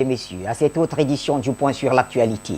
et messieurs, à cette autre édition du Point sur l'actualité.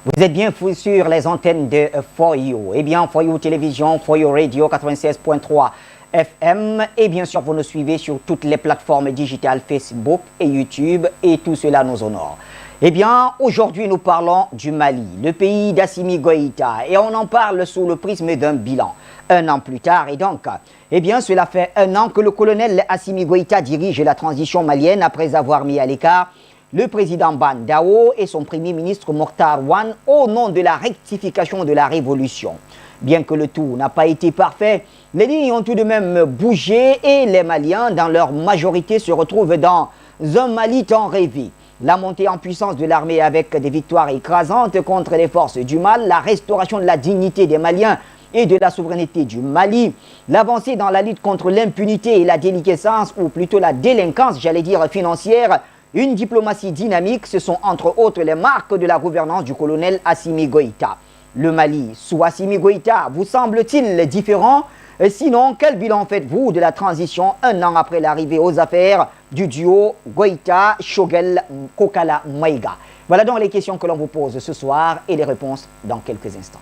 Vous êtes bien sur les antennes de For You. Eh bien, For You Télévision, For You Radio 96.3 FM. Et bien sûr, vous nous suivez sur toutes les plateformes digitales, Facebook et YouTube. Et tout cela nous honore. Eh bien, aujourd'hui, nous parlons du Mali, le pays d'Assimi Goïta. Et on en parle sous le prisme d'un bilan. Un an plus tard, et donc, eh bien, cela fait un an que le colonel Assimi Goïta dirige la transition malienne après avoir mis à l'écart le président Bandao et son premier ministre Mokhtar Ouane au nom de la rectification de la révolution. Bien que le tout n'a pas été parfait, les lignes ont tout de même bougé et les Maliens, dans leur majorité, se retrouvent dans un Mali tant rêvé. La montée en puissance de l'armée avec des victoires écrasantes contre les forces du mal, la restauration de la dignité des Maliens et de la souveraineté du Mali, l'avancée dans la lutte contre l'impunité et la déliquescence, ou plutôt la délinquance, j'allais dire financière, une diplomatie dynamique, ce sont entre autres les marques de la gouvernance du colonel Assimi Goïta. Le Mali sous Assimi Goïta vous semble-t-il différent? Sinon, quel bilan faites-vous de la transition un an après l'arrivée aux affaires du duo Goïta-Shogel-Kokala-Maïga? Voilà donc les questions que l'on vous pose ce soir et les réponses dans quelques instants.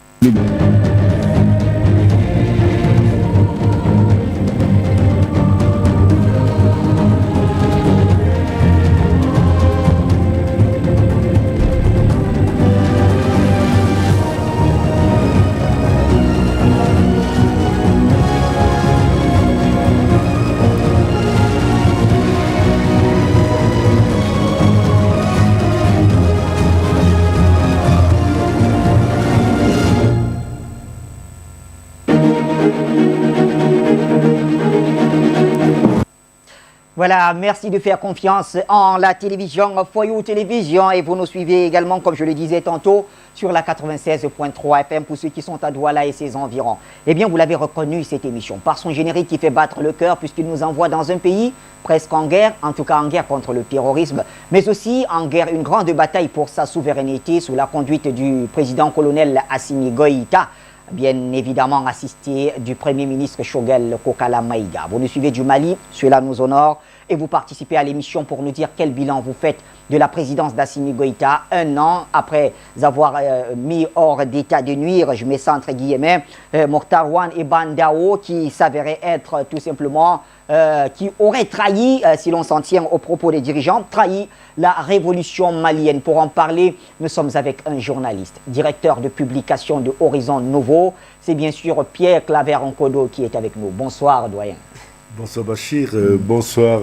Voilà, merci de faire confiance en la télévision, For You Télévision, et vous nous suivez également, comme je le disais tantôt, sur la 96.3 FM pour ceux qui sont à Douala et ses environs. Eh bien, vous l'avez reconnu, cette émission, par son générique qui fait battre le cœur puisqu'il nous envoie dans un pays presque en guerre, en tout cas en guerre contre le terrorisme, mais aussi en guerre, une grande bataille pour sa souveraineté sous la conduite du président colonel Assimi Goïta, bien évidemment assisté du Premier ministre Shogel Kokala Maïga. Vous nous suivez du Mali, cela nous honore, et vous participez à l'émission pour nous dire quel bilan vous faites de la présidence d'Assimi Goïta un an après avoir mis hors d'état de nuire, je mets ça entre guillemets, Mokhtar Ouane et Bandao qui s'avéraient être tout simplement, qui auraient trahi, si l'on s'en tient aux propos des dirigeants, trahi la révolution malienne. Pour en parler, nous sommes avec un journaliste, directeur de publication de Horizon Nouveau. C'est bien sûr Pierre Claver Nkodo qui est avec nous. Bonsoir, doyen. Bonsoir Bachir, bonsoir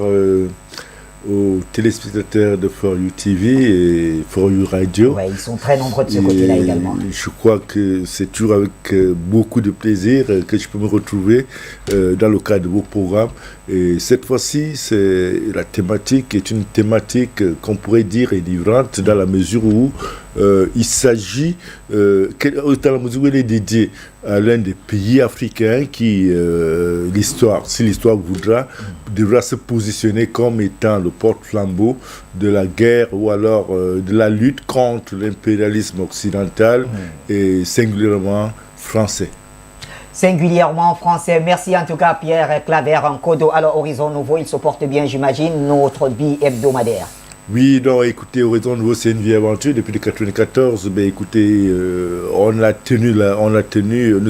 aux téléspectateurs de For You TV et For You Radio. Ouais, ils sont très nombreux de ce côté-là également. Je crois que c'est toujours avec beaucoup de plaisir que je peux me retrouver dans le cadre de vos programmes. Et cette fois-ci, la thématique est une thématique qu'on pourrait dire est différente dans la mesure où il s'agit, dans la mesure où elle est dédiée à l'un des pays africains qui, l'histoire, si l'histoire voudra, devra se positionner comme étant le porte-flambeau de la guerre ou alors de la lutte contre l'impérialisme occidental et singulièrement français. Singulièrement français. Merci en tout cas Pierre Claver Nkodo. Alors Horizon Nouveau, il se porte bien, j'imagine, notre vie hebdomadaire. Oui, non, écoutez, Horizon Nouveau, c'est une vie aventure depuis 1994. Ben, écoutez,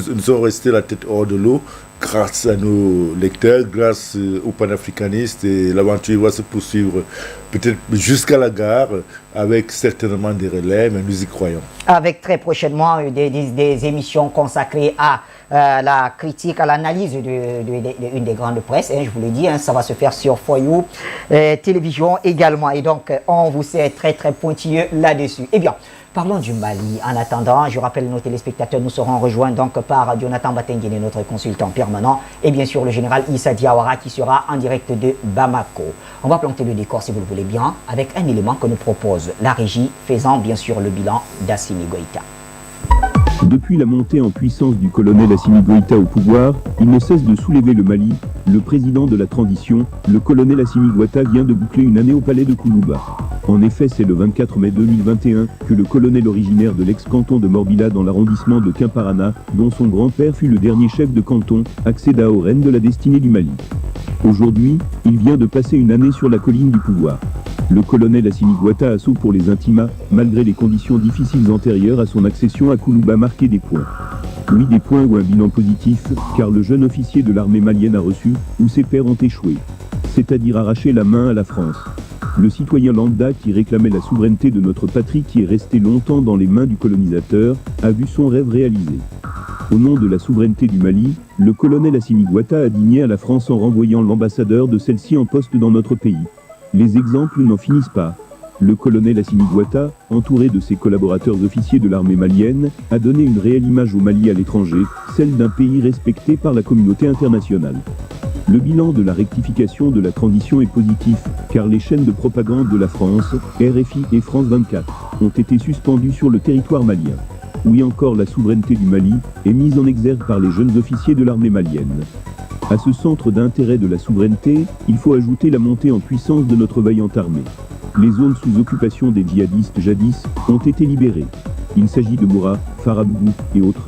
nous sommes restés la tête hors de l'eau grâce à nos lecteurs, grâce aux panafricanistes, et l'aventure va se poursuivre peut-être jusqu'à la gare avec certainement des relais, mais nous y croyons. Avec très prochainement des émissions consacrées à la critique, à l'analyse d'une des grandes presses, je vous l'ai dit, ça va se faire sur For You Télévision également, et donc on vous sait très très pointilleux là-dessus. Eh bien, parlons du Mali. En attendant, je rappelle nos téléspectateurs, nous serons rejoints donc par Jonathan Batengene, notre consultant permanent, et bien sûr le général Issa Diawara qui sera en direct de Bamako. On va planter le décor, si vous le voulez bien, avec un élément que nous propose la régie, faisant bien sûr le bilan d'Assimi Goïta. Depuis la montée en puissance du colonel Assimi Goïta au pouvoir, il ne cesse de soulever le Mali. Le président de la transition, le colonel Assimi Goïta, vient de boucler une année au palais de Koulouba. En effet, c'est le 24 mai 2021 que le colonel originaire de l'ex-canton de Morbila dans l'arrondissement de Quimparana, dont son grand-père fut le dernier chef de canton, accéda aux rênes de la destinée du Mali. Aujourd'hui, il vient de passer une année sur la colline du pouvoir. Le colonel Assimi Goïta a saut pour les intimas, malgré les conditions difficiles antérieures à son accession à Koulouba marqué des points. Oui, des points ou un bilan positif, car le jeune officier de l'armée malienne a reçu, ou ses pairs ont échoué. C'est-à-dire arracher la main à la France. Le citoyen lambda qui réclamait la souveraineté de notre patrie qui est restée longtemps dans les mains du colonisateur, a vu son rêve réalisé. Au nom de la souveraineté du Mali, le colonel Assimi Goïta a digné à la France en renvoyant l'ambassadeur de celle-ci en poste dans notre pays. Les exemples n'en finissent pas. Le colonel Assimi Goïta, entouré de ses collaborateurs officiers de l'armée malienne, a donné une réelle image au Mali à l'étranger, celle d'un pays respecté par la communauté internationale. Le bilan de la rectification de la transition est positif, car les chaînes de propagande de la France, RFI et France 24, ont été suspendues sur le territoire malien. Oui, encore la souveraineté du Mali est mise en exergue par les jeunes officiers de l'armée malienne. À ce centre d'intérêt de la souveraineté, il faut ajouter la montée en puissance de notre vaillante armée. Les zones sous occupation des djihadistes jadis ont été libérées. Il s'agit de Moura, Farabougou et autres.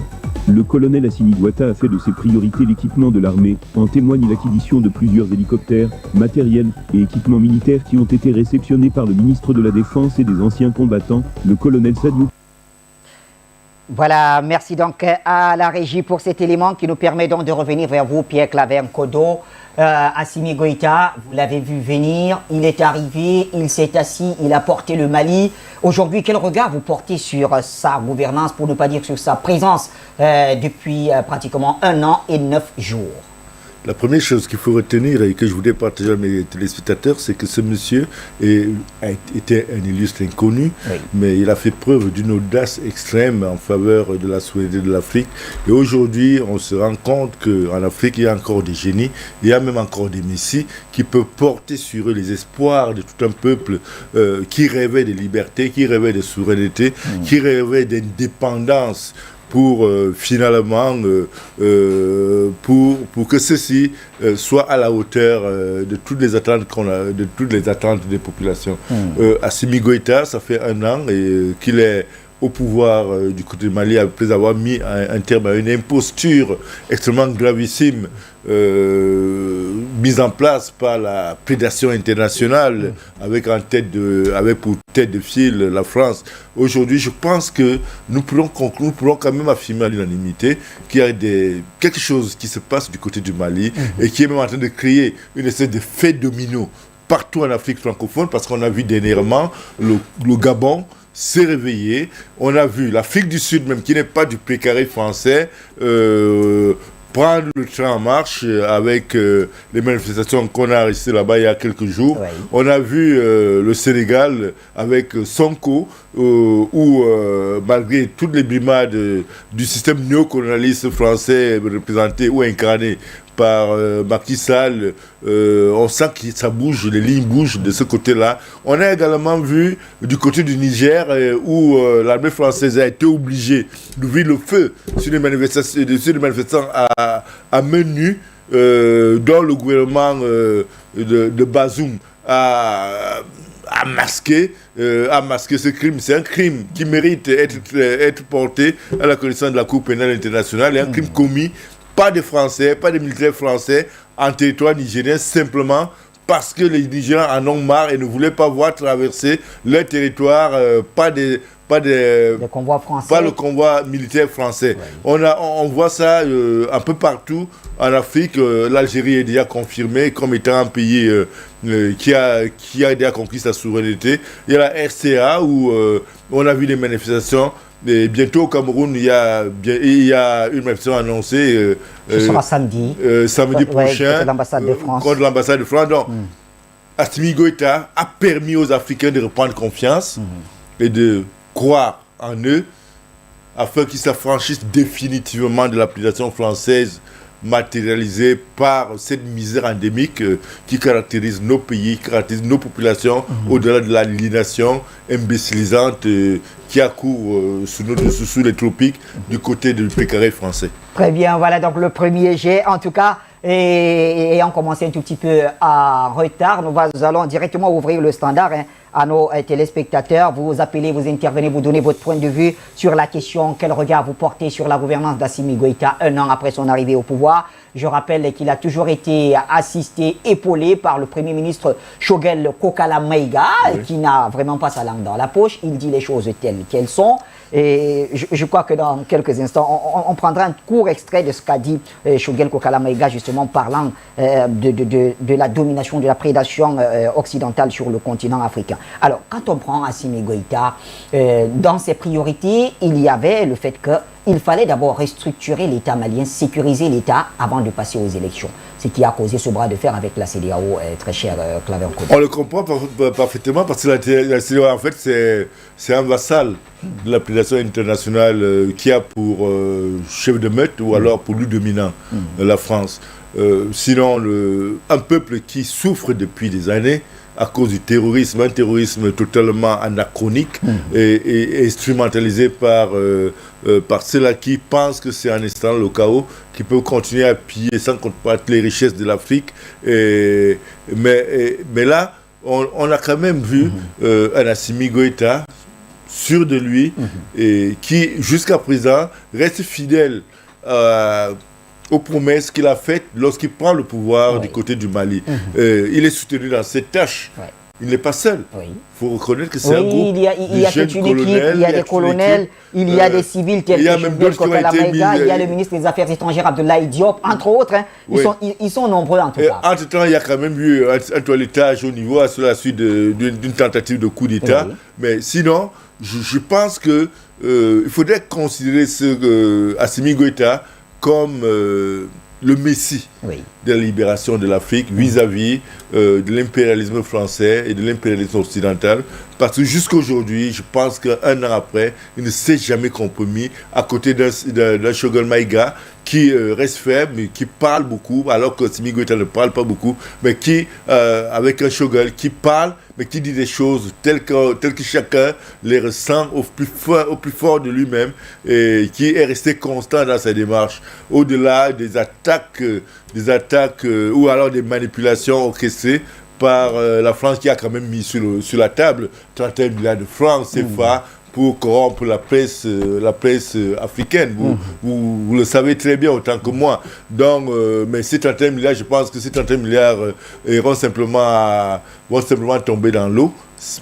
Le colonel Assimi Goïta a fait de ses priorités l'équipement de l'armée, en témoigne l'acquisition de plusieurs hélicoptères, matériels et équipements militaires qui ont été réceptionnés par le ministre de la Défense et des anciens combattants, le colonel Sadiou. Voilà, merci donc à la régie pour cet élément qui nous permet donc de revenir vers vous, Pierre-Claver Nkodo. Assimi Goïta, vous l'avez vu venir, il est arrivé, il s'est assis, il a porté le Mali. Aujourd'hui, quel regard vous portez sur sa gouvernance, pour ne pas dire sur sa présence depuis pratiquement 1 an et 9 jours? La première chose qu'il faut retenir et que je voudrais partager à mes téléspectateurs, c'est que ce monsieur a été un illustre inconnu, oui, mais il a fait preuve d'une audace extrême en faveur de la souveraineté de l'Afrique. Et aujourd'hui, on se rend compte qu'en Afrique, il y a encore des génies, il y a même encore des messies qui peuvent porter sur eux les espoirs de tout un peuple qui rêvait de liberté, qui rêvait de souveraineté, qui rêvait d'indépendance, pour finalement pour que ceci soit à la hauteur de toutes les attentes qu'on a, de toutes les attentes des populations. Assimi Goïta, ça fait 1 an qu'il est au pouvoir du côté du Mali après avoir mis un terme à une imposture extrêmement gravissime mise en place par la prédation internationale avec pour tête de file la France. Aujourd'hui, je pense que nous pourrons quand même affirmer à l'unanimité qu'il y a quelque chose qui se passe du côté du Mali et qui est même en train de créer une espèce de fait domino partout en Afrique francophone, parce qu'on a vu dernièrement le Gabon s'est réveillé. On a vu l'Afrique du Sud, même qui n'est pas du précaré français, prendre le train en marche avec les manifestations qu'on a arrêtées là-bas il y a quelques jours. Oui. On a vu le Sénégal avec Sonko, où malgré toutes les brimades du système néocolonialiste français représenté ou incarné par Macky Sall, on sent que ça bouge, les lignes bougent de ce côté-là. On a également vu du côté du Niger où l'armée française a été obligée d'ouvrir le feu sur les manifestants à main nue, dont le gouvernement de Bazoum a masqué ce crime. C'est un crime qui mérite être porté à la connaissance de la Cour pénale internationale, et un crime commis pas des Français, pas des militaires français en territoire nigérien, simplement parce que les Nigériens en ont marre et ne voulaient pas voir traverser leur territoire pas le convoi militaire français. Ouais. On voit ça un peu partout en Afrique. L'Algérie est déjà confirmée comme étant un pays qui a déjà conquis sa souveraineté. Il y a la RCA où on a vu des manifestations. Et bientôt au Cameroun, il y a une manifestation annoncée. Ce sera samedi. Samedi prochain. Contre l'ambassade de France. Contre l'ambassade de France. Donc, Assimi Goïta a permis aux Africains de reprendre confiance et de croire en eux, afin qu'ils s'affranchissent définitivement de l'application française matérialisée par cette misère endémique qui caractérise nos pays, qui caractérise nos populations, au-delà de l'aliénation imbécilisante qui accourt sous les tropiques du côté du précaré français. Très bien, voilà donc le premier jet. En tout cas, ayant commencé un tout petit peu en retard, nous allons directement ouvrir le standard à nos téléspectateurs. Vous appelez, vous intervenez, vous donnez votre point de vue sur la question. Quel regard vous portez sur la gouvernance d'Assimi Goïta un an après son arrivée au pouvoir? Je rappelle qu'il a toujours été assisté, épaulé par le Premier ministre Choguel Kokala Maïga, qui n'a vraiment pas sa langue dans la poche. Il dit les choses telles qu'elles sont. Et je crois que dans quelques instants, on prendra un court extrait de ce qu'a dit Choguel Kokala Maïga, justement parlant de la domination, de la prédation occidentale sur le continent africain. Alors, quand on prend Assimi Goïta, dans ses priorités, il y avait le fait qu'il fallait d'abord restructurer l'État malien, sécuriser l'État avant de passer aux élections. Ce qui a causé ce bras de fer avec la CEDEAO, très cher Claver Nkodo. On le comprend parfaitement parce que la CEDEAO, en fait, c'est un vassal de la prédation internationale qui a pour chef de meute ou alors pour lui dominant la France. Sinon, un peuple qui souffre depuis des années à cause du terrorisme, un terrorisme totalement anachronique et instrumentalisé par ceux-là qui pensent que c'est en installant le chaos qui peut continuer à piller sans combattre les richesses de l'Afrique. Mais là, on a quand même vu un Assimi Goïta sûr de lui et qui, jusqu'à présent, reste fidèle aux promesses qu'il a faites lorsqu'il prend le pouvoir du côté du Mali. Il est soutenu dans ses tâches. Il n'est pas seul. Il faut reconnaître que c'est un groupe. Il y a toute une équipe, il y a des colonels, il y a des civils tels que Choguel Kokala Maïga, il y a le ministre des Affaires étrangères Abdoulaye Diop, entre autres. Ils sont nombreux en tout cas. Entre-temps, il y a quand même eu un toilettage au niveau sur la suite d'une tentative de coup d'État. Mais sinon, je pense qu'il faudrait considérer Assimi Goïta comme le messie de la libération de l'Afrique vis-à-vis de l'impérialisme français et de l'impérialisme occidental. Parce que jusqu'à aujourd'hui, je pense qu'un an après, il ne s'est jamais compromis à côté d'un Choguel Maïga qui reste faible, qui parle beaucoup, alors que Assimi Goïta ne parle pas beaucoup, mais qui, avec un Choguel qui parle, mais qui dit des choses telles que chacun les ressent au plus fort de lui-même et qui est resté constant dans sa démarche. Au-delà des attaques ou alors des manipulations orchestrées par la France qui a quand même mis sur la table 31 milliards de francs CFA pour corrompre la presse africaine. Vous le savez très bien autant que moi. Donc, mais ces 31 milliards, je pense que ces 31 milliards vont simplement tomber dans l'eau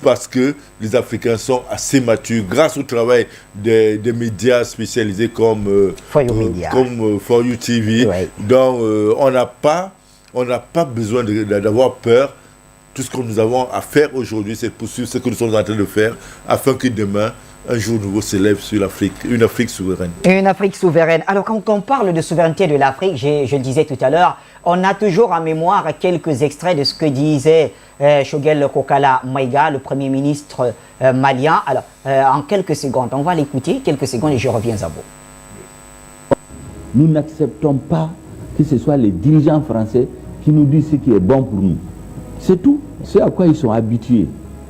parce que les Africains sont assez matures grâce au travail des médias spécialisés comme For You TV. Donc, on n'a pas besoin d'avoir peur. Tout ce que nous avons à faire aujourd'hui, c'est poursuivre ce que nous sommes en train de faire afin que demain, un jour nouveau s'élève sur l'Afrique, une Afrique souveraine. Une Afrique souveraine. Alors, quand on parle de souveraineté de l'Afrique, je le disais tout à l'heure, on a toujours en mémoire quelques extraits de ce que disait Choguel Kokala Maïga, le Premier ministre malien. Alors, en quelques secondes, on va l'écouter, quelques secondes, et je reviens à vous. Nous n'acceptons pas que ce soit les dirigeants français qui nous disent ce qui est bon pour nous. C'est tout. C'est à quoi ils sont habitués.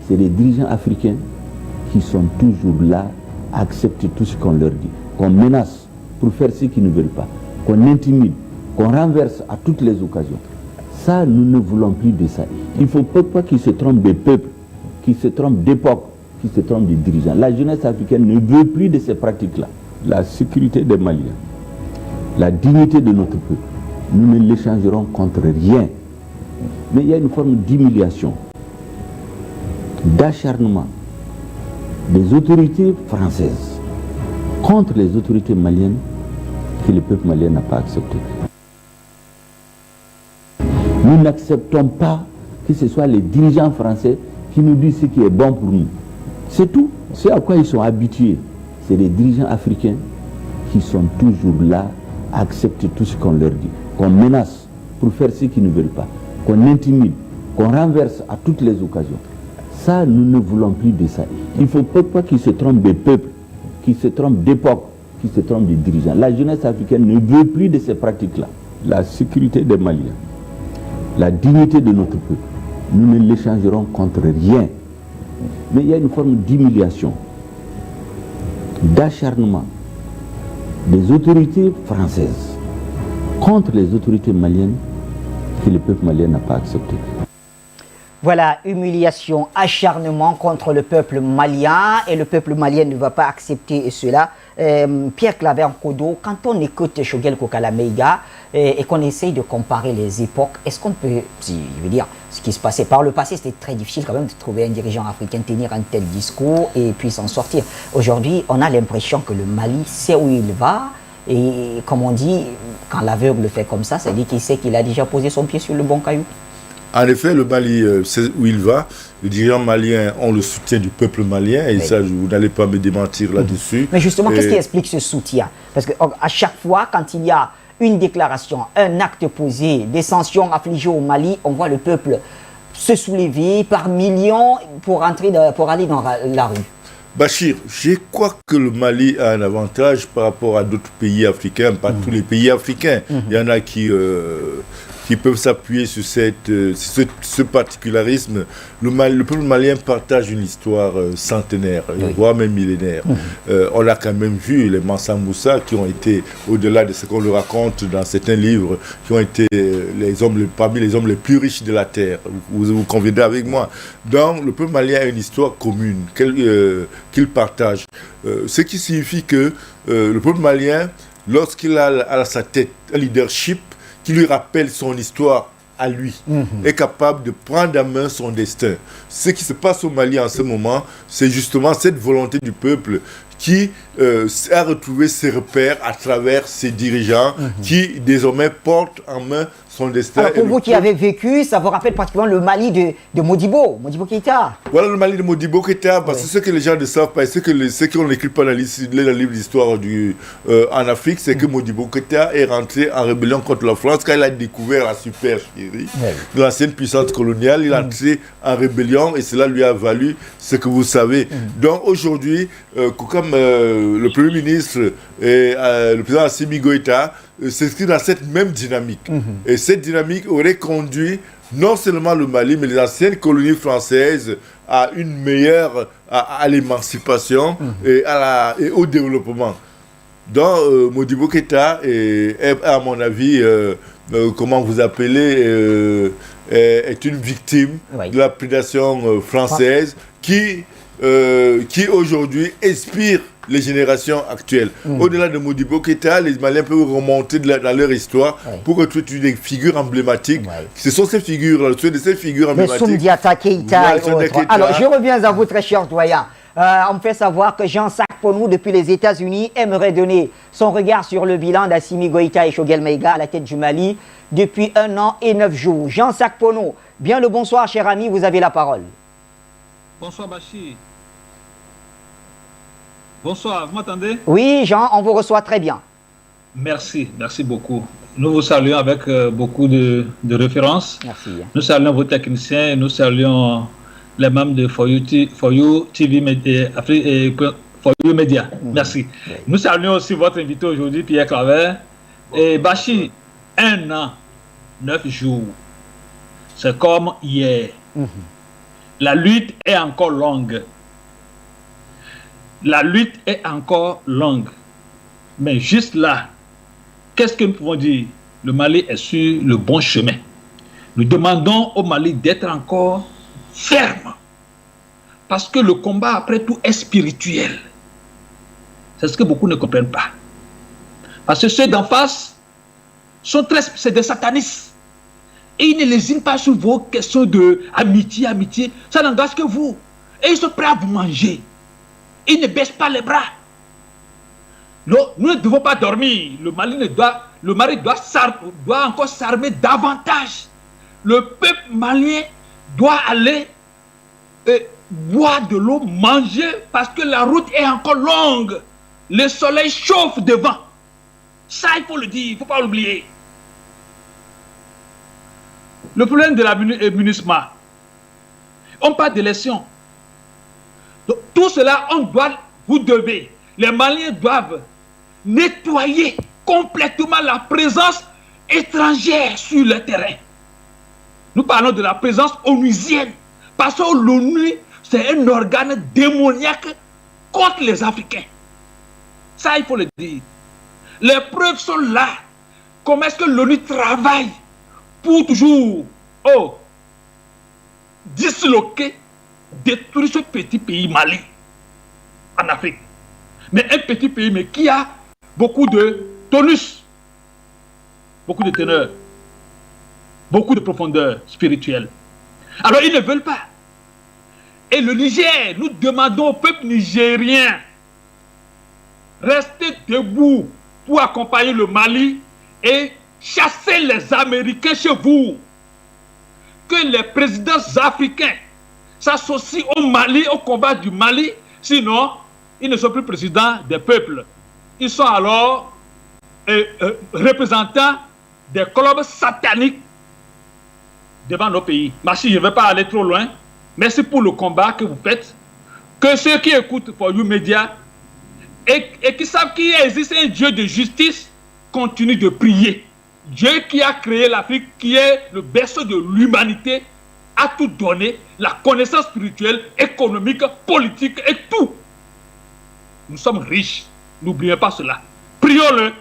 C'est les dirigeants africains qui sont toujours là à accepter tout ce qu'on leur dit. Qu'on menace pour faire ce qu'ils ne veulent pas. Qu'on intimide, qu'on renverse à toutes les occasions. Ça, nous ne voulons plus de ça. Il ne faut pas qu'ils se trompent des peuples, qu'ils se trompent d'époque, qu'ils se trompent des dirigeants. La jeunesse africaine ne veut plus de ces pratiques-là. La sécurité des Maliens, la dignité de notre peuple, nous ne l'échangerons contre rien. Mais il y a une forme d'humiliation, d'acharnement des autorités françaises contre les autorités maliennes que le peuple malien n'a pas accepté. Nous n'acceptons pas que ce soit les dirigeants français qui nous disent ce qui est bon pour nous. C'est tout. C'est à quoi ils sont habitués. C'est les dirigeants africains qui sont toujours là à accepter tout ce qu'on leur dit. Qu'on menace pour faire ce qu'ils ne veulent pas. Qu'on intimide, qu'on renverse à toutes les occasions. Ça, nous ne voulons plus de ça. Il ne faut pas qu'ils se trompent des peuples, qu'ils se trompent d'époque, qu'ils se trompent des dirigeants. La jeunesse africaine ne veut plus de ces pratiques-là. La sécurité des Maliens, la dignité de notre peuple, nous ne l'échangerons contre rien. Mais il y a une forme d'humiliation, d'acharnement des autorités françaises contre les autorités maliennes que le peuple malien n'a pas accepté. Voilà, humiliation, acharnement contre le peuple malien et le peuple malien ne va pas accepter cela. Pierre Claver Nkodo, quand on écoute Choguel Kokala Maïga et qu'on essaye de comparer les époques, est-ce qu'on peut, je veux dire, ce qui se passait par le passé, c'était très difficile quand même de trouver un dirigeant africain tenir un tel discours et puis s'en sortir. Aujourd'hui, on a l'impression que le Mali sait où il va et comme on dit, quand l'aveugle fait comme ça dit qu'il sait qu'il a déjà posé son pied sur le bon caillou. En effet, le Mali, c'est où il va. Les dirigeants maliens ont le soutien du peuple malien et ça, vous n'allez pas me démentir là-dessus. Mais justement, qu'est-ce qui explique ce soutien? Parce qu'à chaque fois, quand il y a une déclaration, un acte posé, des sanctions affligées au Mali, on voit le peuple se soulever par millions pour aller dans la rue. Bachir, je crois que le Mali a un avantage par rapport à d'autres pays africains, pas tous les pays africains. Il y en a qui peuvent s'appuyer sur ce particularisme. Le peuple malien partage une histoire centenaire, voire même millénaire. On a quand même vu les Mansa Moussa qui ont été, au-delà de ce qu'on le raconte dans certains livres, qui ont été parmi les hommes les plus riches de la terre. Vous conviendrez avec moi. Donc, le peuple malien a une histoire commune qu'il partage. Ce qui signifie que le peuple malien, lorsqu'il a à sa tête un leadership qui lui rappelle son histoire à lui, est capable de prendre en main son destin. Ce qui se passe au Mali en ce moment, c'est justement cette volonté du peuple qui a retrouvé ses repères à travers ses dirigeants qui désormais portent en main son destin. Alors pour vous qui avez vécu, ça vous rappelle pratiquement le Mali de Modibo Keïta. Voilà le Mali de Modibo Keïta, parce que ce que les gens ne savent pas, et ce qu'on n'écrit pas dans le livre d'histoire en Afrique, c'est que Modibo Keïta est rentré en rébellion contre la France quand il a découvert la supercherie de l'ancienne puissance coloniale. Il est entré en rébellion et cela lui a valu ce que vous savez. Donc aujourd'hui, comme le Premier ministre et le président Assimi Goïta s'inscrit dans cette même dynamique. Et cette dynamique aurait conduit non seulement le Mali, mais les anciennes colonies françaises à une meilleure, à l'émancipation et au développement. Donc, Modibo Keïta est, à mon avis, comment vous appelez, est une victime de la prédation française qui aujourd'hui inspire les générations actuelles. Au-delà de Modibo Keïta, les Maliens peuvent remonter dans leur histoire pour retrouver des figures emblématiques. Ce sont ces figures-là, de ces figures emblématiques. Soumdiata Keïta et autres. Alors, je reviens à vous, très cher doyen. On me fait savoir que Jean Sakponou, depuis les États-Unis, aimerait donner son regard sur le bilan d'Assimi Goïta et Choguel Maïga à la tête du Mali depuis 1 an et 9 jours. Jean Sakponou, bien le bonsoir, cher ami, vous avez la parole. Bonsoir, Bachir. Bonsoir, vous m'entendez? Oui, Jean, on vous reçoit très bien. Merci beaucoup. Nous vous saluons avec beaucoup de références. Merci. Nous saluons vos techniciens et nous saluons les membres de For You TV Media. Merci. Oui. Nous saluons aussi votre invité aujourd'hui, Pierre Claver. Et Bachir, 1 an, 9 jours. C'est comme hier. La lutte est encore longue. La lutte est encore longue. Mais juste là, qu'est-ce que nous pouvons dire? Le Mali est sur le bon chemin. Nous demandons au Mali d'être encore ferme. Parce que le combat, après tout, est spirituel. C'est ce que beaucoup ne comprennent pas. Parce que ceux d'en face c'est des satanistes. Et ils ne lésinent pas sur vos questions d'amitié, amitié. Ça n'engage que vous. Et ils sont prêts à vous manger. Ils ne baissent pas les bras. Non, nous ne devons pas dormir. Le Mali doit encore s'armer davantage. Le peuple malien doit aller boire de l'eau, manger, parce que la route est encore longue. Le soleil chauffe devant. Ça, il faut le dire, il ne faut pas l'oublier. Le problème de la MINUSMA, on parle d'élection. Donc, tout cela, vous devez, les Maliens doivent nettoyer complètement la présence étrangère sur le terrain. Nous parlons de la présence onusienne, parce que l'ONU, c'est un organe démoniaque contre les Africains. Ça, il faut le dire. Les preuves sont là. Comment est-ce que l'ONU travaille pour toujours disloquer, détruire ce petit pays Mali en Afrique. Mais un petit pays, mais qui a beaucoup de tonus, beaucoup de teneur, beaucoup de profondeur spirituelle. Alors ils ne veulent pas. Et le Niger, nous demandons au peuple nigérien, restez debout pour accompagner le Mali et chasser les Américains chez vous. Que les présidents africains s'associent au Mali, au combat du Mali, sinon ils ne sont plus présidents des peuples. Ils sont alors représentants des clubs sataniques devant nos pays. Merci, je ne vais pas aller trop loin. Merci pour le combat que vous faites. Que ceux qui écoutent For You Media et qui savent qu'il existe un Dieu de justice continuent de prier. Dieu qui a créé l'Afrique, qui est le berceau de l'humanité, a tout donné, la connaissance spirituelle, économique, politique et tout. Nous sommes riches, n'oubliez pas cela. Prions-le.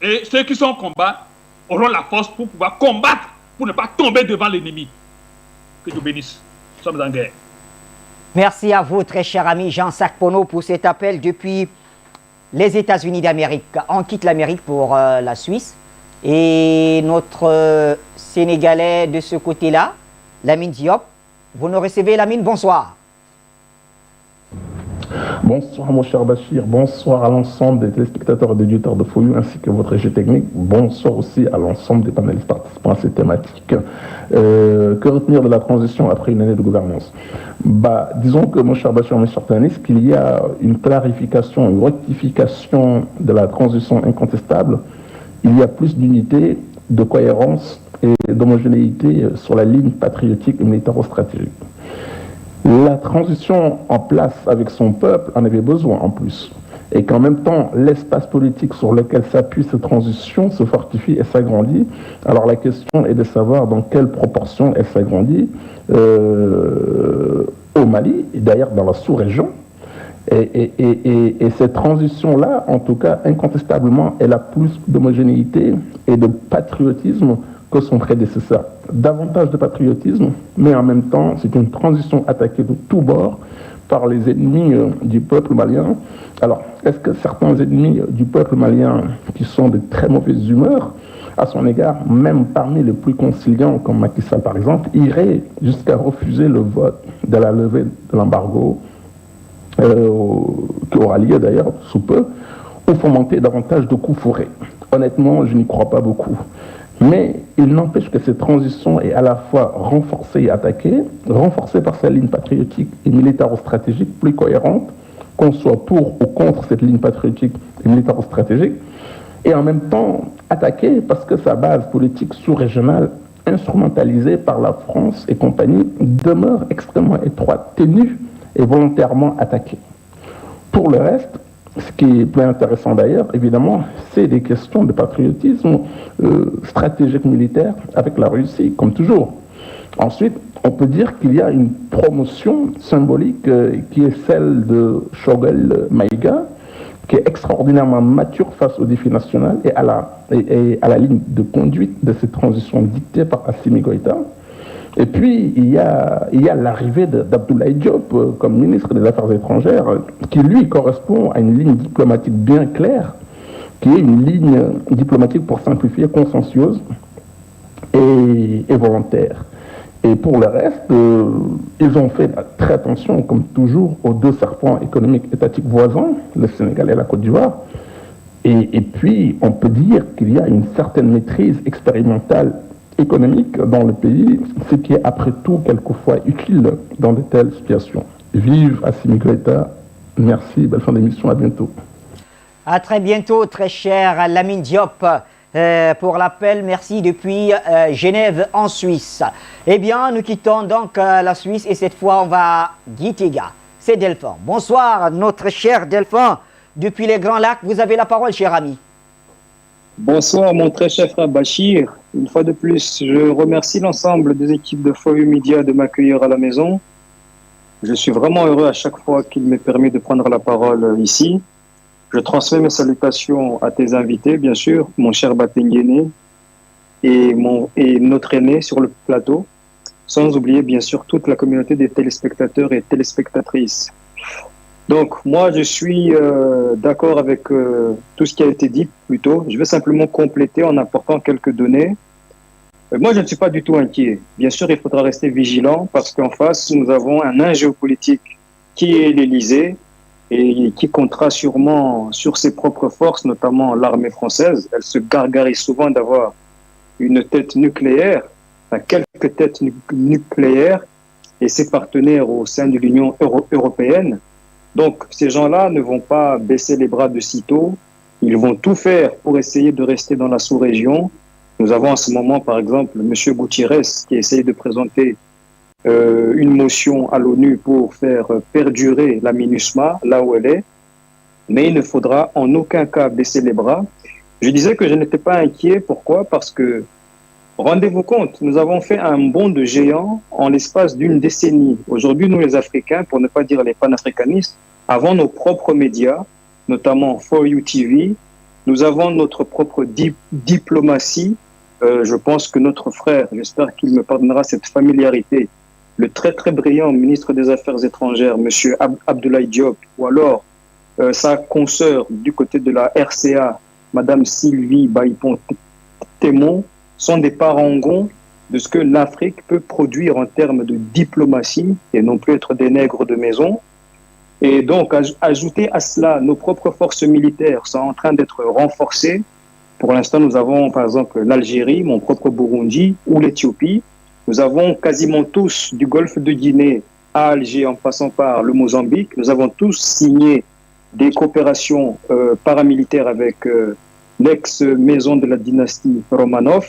Et ceux qui sont en combat auront la force pour pouvoir combattre, pour ne pas tomber devant l'ennemi. Que Dieu bénisse. Nous sommes en guerre. Merci à vous, très cher ami Jean Sarkono, pour cet appel depuis les États-Unis d'Amérique. On quitte l'Amérique pour la Suisse. Et notre Sénégalais de ce côté-là, Lamine Diop, vous nous recevez, Lamine, bonsoir. Bonsoir mon cher Bachir, bonsoir à l'ensemble des téléspectateurs et des auditeurs de For You ainsi que votre régie technique. Bonsoir aussi à l'ensemble des panélistes participants à cette thématique. Que retenir de la transition après une année de gouvernance? Disons que mon cher Bachir, mes chers panélistes, qu'il y a une clarification, une rectification de la transition incontestable. Il y a plus d'unité, de cohérence et d'homogénéité sur la ligne patriotique et militaro-stratégique. La transition en place avec son peuple en avait besoin en plus. Et qu'en même temps, l'espace politique sur lequel s'appuie cette transition se fortifie et s'agrandit. Alors la question est de savoir dans quelle proportion elle s'agrandit au Mali, et d'ailleurs dans la sous-région. Et cette transition-là, en tout cas, incontestablement, elle a plus d'homogénéité et de patriotisme que son prédécesseur. Davantage de patriotisme, mais en même temps, c'est une transition attaquée de tous bords par les ennemis du peuple malien. Alors, est-ce que certains ennemis du peuple malien, qui sont de très mauvaise humeur à son égard, même parmi les plus conciliants, comme Macky Sall par exemple, iraient jusqu'à refuser le vote de la levée de l'embargo, qui aura lieu d'ailleurs sous peu, ou fomenter davantage de coups fourrés? Honnêtement, je n'y crois pas beaucoup. Mais il n'empêche que cette transition est à la fois renforcée et attaquée, renforcée par sa ligne patriotique et militaro-stratégique plus cohérente, qu'on soit pour ou contre cette ligne patriotique et militaro-stratégique, et en même temps attaquée parce que sa base politique sous-régionale, instrumentalisée par la France et compagnie, demeure extrêmement étroite, ténue et volontairement attaquée. Pour le reste, ce qui est plus intéressant d'ailleurs, évidemment, c'est des questions de patriotisme stratégique militaire avec la Russie, comme toujours. Ensuite, on peut dire qu'il y a une promotion symbolique qui est celle de Choguel Maïga, qui est extraordinairement mature face au défi national et à la ligne de conduite de cette transition dictée par Assimi Goïta. Et puis, il y a l'arrivée d'Abdoulaye Diop comme ministre des Affaires étrangères, qui lui correspond à une ligne diplomatique bien claire, qui est une ligne diplomatique pour simplifier, consciencieuse et volontaire. Et pour le reste, ils ont fait très attention, comme toujours, aux deux serpents économiques étatiques voisins, le Sénégal et la Côte d'Ivoire. Et puis, on peut dire qu'il y a une certaine maîtrise expérimentale économique dans le pays, ce qui est après tout quelquefois utile dans de telles situations. Vive Assimi Goïta, merci, belle fin d'émission, à bientôt. À très bientôt, très cher Lamine Diop, pour l'appel. Merci depuis Genève en Suisse. Eh bien, nous quittons donc la Suisse et cette fois on va à Gitega. C'est Delphin. Bonsoir, notre cher Delphin. Depuis les Grands Lacs, vous avez la parole, cher ami. Bonsoir, mon très cher frère Bachir. Une fois de plus, je remercie l'ensemble des équipes de For You Media de m'accueillir à la maison. Je suis vraiment heureux à chaque fois qu'il me permet de prendre la parole ici. Je transmets mes salutations à tes invités, bien sûr, mon cher Batenguene et notre aîné sur le plateau. sans oublier bien sûr toute la communauté des téléspectateurs et téléspectatrices. Donc moi je suis d'accord avec tout ce qui a été dit plus tôt. Je vais simplement compléter en apportant quelques données. Moi je ne suis pas du tout inquiet. Bien sûr il faudra rester vigilant parce qu'en face nous avons un nain géopolitique qui est l'Élysée et qui comptera sûrement sur ses propres forces, notamment l'armée française. Elle se gargarise souvent d'avoir une tête nucléaire, enfin quelques têtes nucléaires et ses partenaires au sein de l'Union européenne. Donc ces gens-là ne vont pas baisser les bras de sitôt. Ils vont tout faire pour essayer de rester dans la sous-région. Nous avons en ce moment, par exemple, M. Gutiérrez qui essaye de présenter une motion à l'ONU pour faire perdurer la MINUSMA là où elle est. Mais il ne faudra en aucun cas baisser les bras. Je disais que je n'étais pas inquiet. Pourquoi? Parce que, rendez-vous compte, nous avons fait un bond de géant en l'espace d'une décennie. Aujourd'hui, nous les Africains, pour ne pas dire les panafricanistes, avons nos propres médias, notamment For You TV. Nous avons notre propre diplomatie. Je pense que notre frère, j'espère qu'il me pardonnera cette familiarité, le très très brillant ministre des Affaires étrangères, M. Abdoulaye Diop, ou alors sa consoeur du côté de la RCA, Madame Sylvie Baïpon-Témon, sont des parangons de ce que l'Afrique peut produire en termes de diplomatie et non plus être des nègres de maison. Et donc, ajouter à cela, nos propres forces militaires sont en train d'être renforcées. Pour l'instant, nous avons par exemple l'Algérie, mon propre Burundi ou l'Éthiopie. Nous avons quasiment tous du Golfe de Guinée à Alger en passant par le Mozambique. Nous avons tous signé des coopérations paramilitaires avec l'ex-maison de la dynastie Romanov.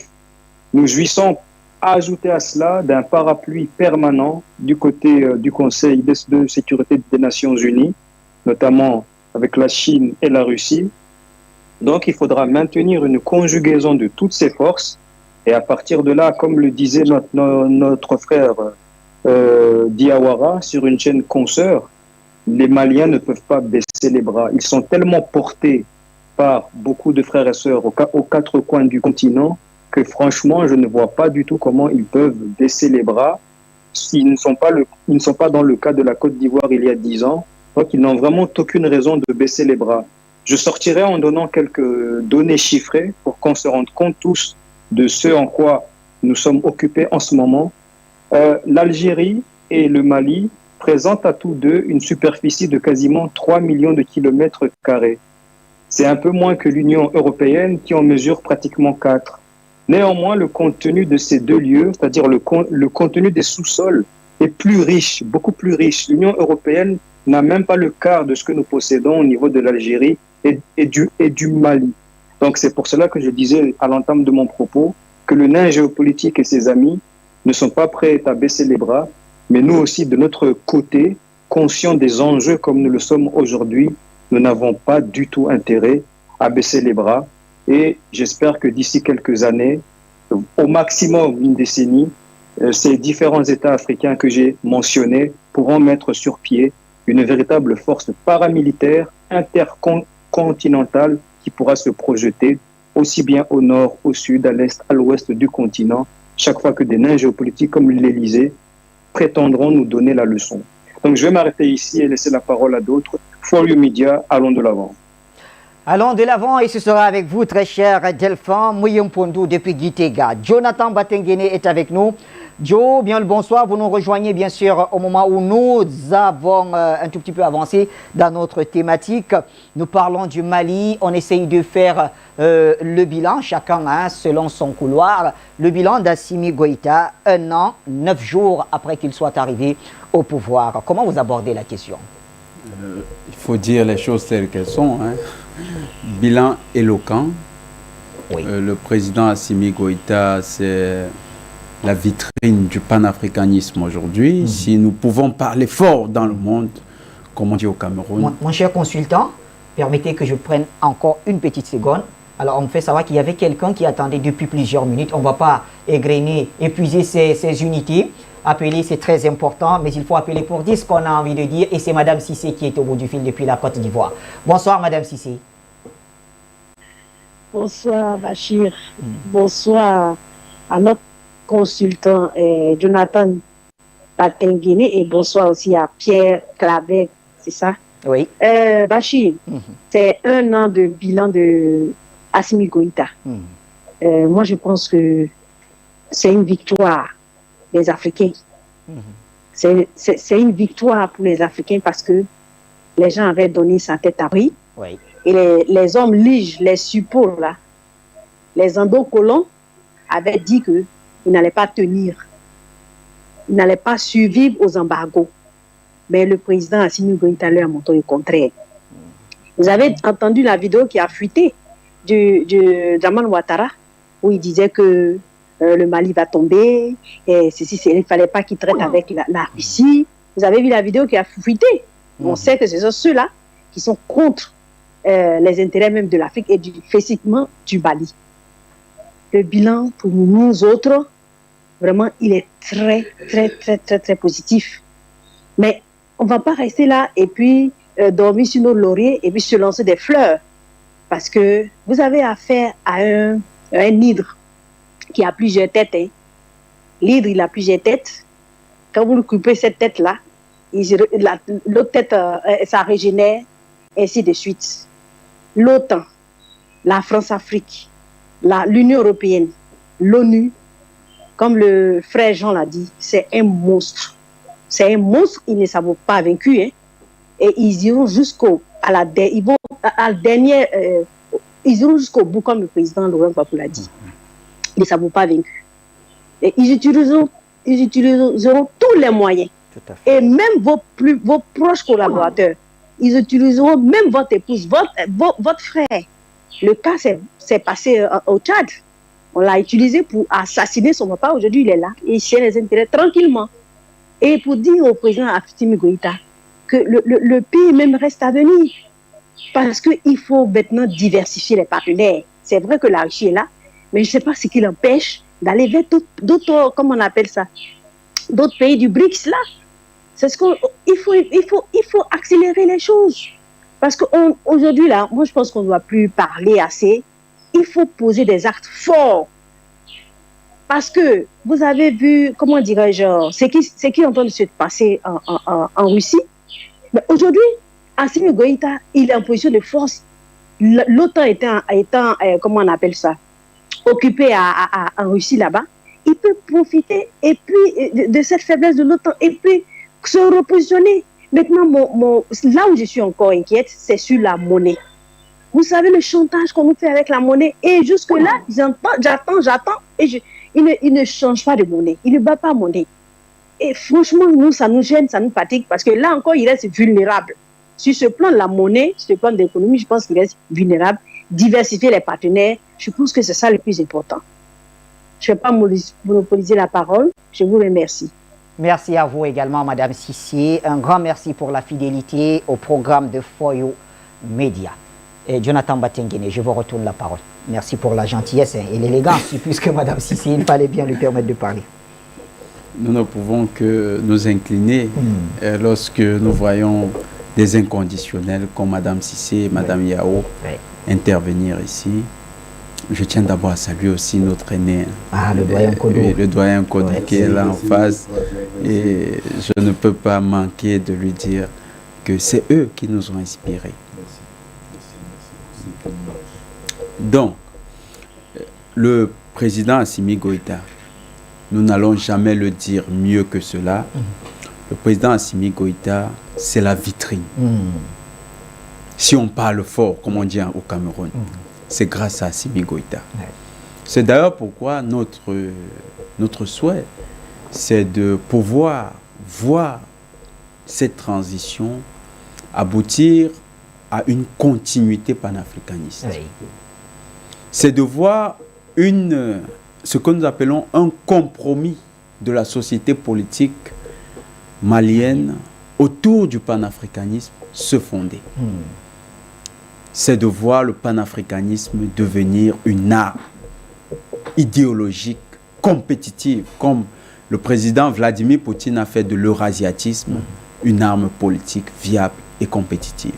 Nous jouissons, à ajouter à cela, d'un parapluie permanent du côté du Conseil de sécurité des Nations Unies, notamment avec la Chine et la Russie. Donc, il faudra maintenir une conjugaison de toutes ces forces. Et à partir de là, comme le disait notre frère Diawara sur une chaîne consoeur, les Maliens ne peuvent pas baisser les bras. Ils sont tellement portés par beaucoup de frères et sœurs aux quatre coins du continent que franchement, je ne vois pas du tout comment ils peuvent baisser les bras. Ils ne sont pas dans le cas de la Côte d'Ivoire il y a 10 ans. Donc, ils n'ont vraiment aucune raison de baisser les bras. Je sortirai en donnant quelques données chiffrées pour qu'on se rende compte tous de ce en quoi nous sommes occupés en ce moment. L'Algérie et le Mali présentent à tous deux une superficie de quasiment 3 millions de kilomètres carrés. C'est un peu moins que l'Union européenne qui en mesure pratiquement 4. Néanmoins, le contenu de ces deux lieux, c'est-à-dire le contenu des sous-sols, est plus riche, beaucoup plus riche. L'Union européenne n'a même pas le quart de ce que nous possédons au niveau de l'Algérie et du Mali. Donc c'est pour cela que je disais à l'entame de mon propos que le nain géopolitique et ses amis ne sont pas prêts à baisser les bras, mais nous aussi, de notre côté, conscients des enjeux comme nous le sommes aujourd'hui, nous n'avons pas du tout intérêt à baisser les bras. Et j'espère que d'ici quelques années, au maximum une décennie, ces différents États africains que j'ai mentionnés pourront mettre sur pied une véritable force paramilitaire intercontinentale qui pourra se projeter aussi bien au nord, au sud, à l'est, à l'ouest du continent, chaque fois que des nains géopolitiques comme l'Élysée prétendront nous donner la leçon. Donc je vais m'arrêter ici et laisser la parole à d'autres. For You Media, allons de l'avant. Allons de l'avant et ce sera avec vous, très cher Delphin Mouyempondo depuis Gitega. Jonathan Batengene est avec nous. Joe, bien le bonsoir. Vous nous rejoignez bien sûr au moment où nous avons un tout petit peu avancé dans notre thématique. Nous parlons du Mali. On essaye de faire le bilan, chacun selon son couloir. Le bilan d'Assimi Goïta, 1 an, 9 jours après qu'il soit arrivé au pouvoir. Comment vous abordez la question? Il faut dire les choses telles qu'elles sont. Bilan éloquent. Oui. Le président Assimi Goïta, c'est la vitrine du panafricanisme aujourd'hui. Si nous pouvons parler fort dans le monde, comme on dit au Cameroun. Mon cher consultant, permettez que je prenne encore une petite seconde. Alors, on me fait savoir qu'il y avait quelqu'un qui attendait depuis plusieurs minutes. On ne va pas égrener, épuiser ces unités. Appeler, c'est très important, mais il faut appeler pour dire ce qu'on a envie de dire. Et c'est Madame Cissé qui est au bout du fil depuis la Côte d'Ivoire. Bonsoir, Madame Cissé. Bonsoir, Bachir. Bonsoir à notre consultant Jonathan Batenguine et bonsoir aussi à Pierre Clavet, c'est ça? Oui. Bachir, c'est 1 an de bilan de Assimi Goïta. Moi, je pense que c'est une victoire des Africains. C'est une victoire pour les Africains parce que les gens avaient donné sa tête à prix. Oui. Et les hommes liges, les suppôts, là, les endocolons, avaient dit qu'ils n'allaient pas tenir. Ils n'allaient pas survivre aux embargos. Mais le président Assimi Goïta leur a montré le contraire. Vous avez entendu la vidéo qui a fuité de Draman Ouattara, où il disait que le Mali va tomber, et il ne fallait pas qu'il traite avec la Russie. Vous avez vu la vidéo qui a fuité. On sait que ce sont ceux-là qui sont contre les intérêts même de l'Afrique et spécifiquement du Mali. Le bilan pour nous autres, vraiment, il est très, très, très, très, très positif. Mais on ne va pas rester là et puis dormir sur nos lauriers et puis se lancer des fleurs. Parce que vous avez affaire à un hydre qui a plusieurs têtes. Hein. L'hydre, il a plusieurs têtes. Quand vous coupez cette tête-là, l'autre tête, ça régénère, ainsi de suite. L'OTAN, la France-Afrique, l'Union européenne, l'ONU, comme le frère Jean l'a dit, c'est un monstre. C'est un monstre, ils ne savent pas vaincu. Hein. Et ils iront ils iront jusqu'au bout, comme le président Laurent Gbagbo l'a dit. Ils ne savent pas vaincu. Et ils utiliseront tous les moyens. Et même vos proches collaborateurs, ils utiliseront même votre épouse, votre frère. Le cas s'est passé au Tchad. On l'a utilisé pour assassiner son papa. Aujourd'hui, il est là. Et il tient les intérêts tranquillement. Et pour dire au président Assimi Goïta que le pays même reste à venir. Parce qu'il faut maintenant diversifier les partenaires. C'est vrai que la Russie est là, mais je ne sais pas ce qui l'empêche d'aller vers d'autres, comment on appelle ça, d'autres pays du BRICS là. C'est ce il faut accélérer les choses. Parce qu'aujourd'hui là, moi je pense qu'on ne doit plus parler assez. Il faut poser des actes forts. Parce que vous avez vu, comment dirais-je, ce qui est en train de se passer en Russie. Mais aujourd'hui, Assimi Goïta, il est en position de force. L'OTAN étant comment on appelle ça, occupé en Russie là-bas, il peut profiter et puis de cette faiblesse de l'OTAN et puis se repositionner. Maintenant, là où je suis encore inquiète, c'est sur la monnaie. Vous savez le chantage qu'on nous fait avec la monnaie et jusque-là, j'attends et il ne change pas de monnaie. Il ne bat pas monnaie. Et franchement, nous, ça nous gêne, ça nous fatigue parce que là encore, il reste vulnérable. Sur ce plan de la monnaie, sur ce plan de l'économie, je pense qu'il reste vulnérable. Diversifier les partenaires, je pense que c'est ça le plus important. Je ne vais pas monopoliser la parole. Je vous remercie. Merci à vous également, Madame Cissé. Un grand merci pour la fidélité au programme de Foyo Média. Et Jonathan Batenguine, je vous retourne la parole. Merci pour la gentillesse et l'élégance, puisque Madame Cissé, il fallait bien lui permettre de parler. Nous ne pouvons que nous incliner lorsque nous voyons des inconditionnels comme Madame Cissé et Madame Yao intervenir ici. Je tiens d'abord à saluer aussi notre aîné, le doyen Kodo, qui est là en face. Et je ne peux pas manquer de lui dire que c'est eux qui nous ont inspirés. Donc, le président Assimi Goïta, nous n'allons jamais le dire mieux que cela. Le président Assimi Goïta, c'est la vitrine. Si on parle fort, comme on dit au Cameroun, c'est grâce à Assimi Goïta. C'est d'ailleurs pourquoi notre souhait, c'est de pouvoir voir cette transition aboutir à une continuité panafricaniste. C'est de voir ce que nous appelons un compromis de la société politique malienne autour du panafricanisme se fonder. C'est de voir le panafricanisme devenir une arme idéologique, compétitive, comme le président Vladimir Poutine a fait de l'eurasiatisme une arme politique viable et compétitive.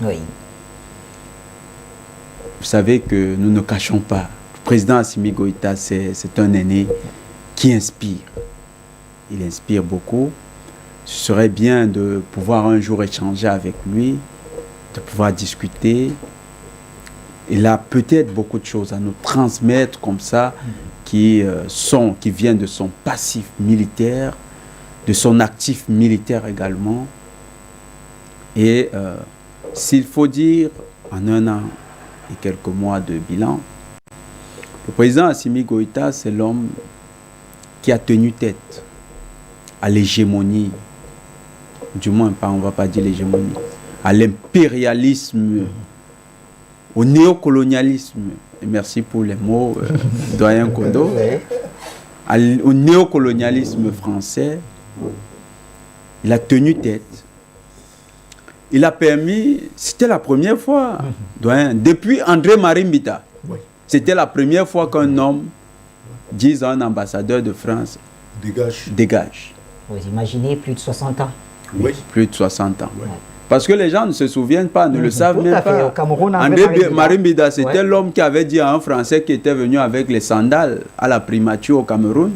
Vous savez que nous ne cachons pas. Le président Assimi Goïta, c'est un aîné qui inspire. Il inspire beaucoup. Ce serait bien de pouvoir un jour échanger avec lui, de pouvoir discuter. Il a peut-être beaucoup de choses à nous transmettre comme ça, qui viennent de son passif militaire, de son actif militaire également. Et s'il faut dire, en 1 an et quelques mois de bilan, le président Assimi Goïta, c'est l'homme qui a tenu tête à l'hégémonie, du moins on ne va pas dire l'hégémonie, à l'impérialisme, au néocolonialisme, et merci pour les mots, doyen Kondo, au néocolonialisme français. Il a tenu tête. Il a permis, c'était la première fois, doyen, depuis André-Marie Mbita, c'était la première fois qu'un homme dise à un ambassadeur de France, dégage. Vous imaginez, plus de 60 ans. Oui. Plus de 60 ans. Oui. Parce que les gens ne se souviennent pas, ne le savent même pas. André-Marie Mbida, c'était l'homme qui avait dit à un Français qui était venu avec les sandales à la primature au Cameroun,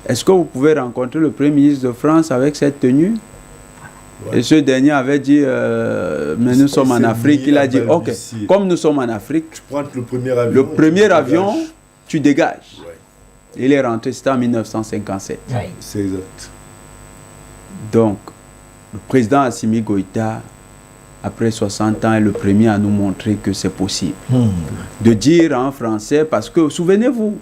est-ce que vous pouvez rencontrer le Premier ministre de France avec cette tenue? Et ce dernier avait dit, mais nous sommes en Afrique. Il a dit, ok, comme nous sommes en Afrique, tu prends le premier avion, tu dégages. Ouais. Il est rentré, c'était en 1957. Ouais. C'est exact. Donc, le président Assimi Goïta, après 60 ans, est le premier à nous montrer que c'est possible. De dire en français, parce que, souvenez-vous,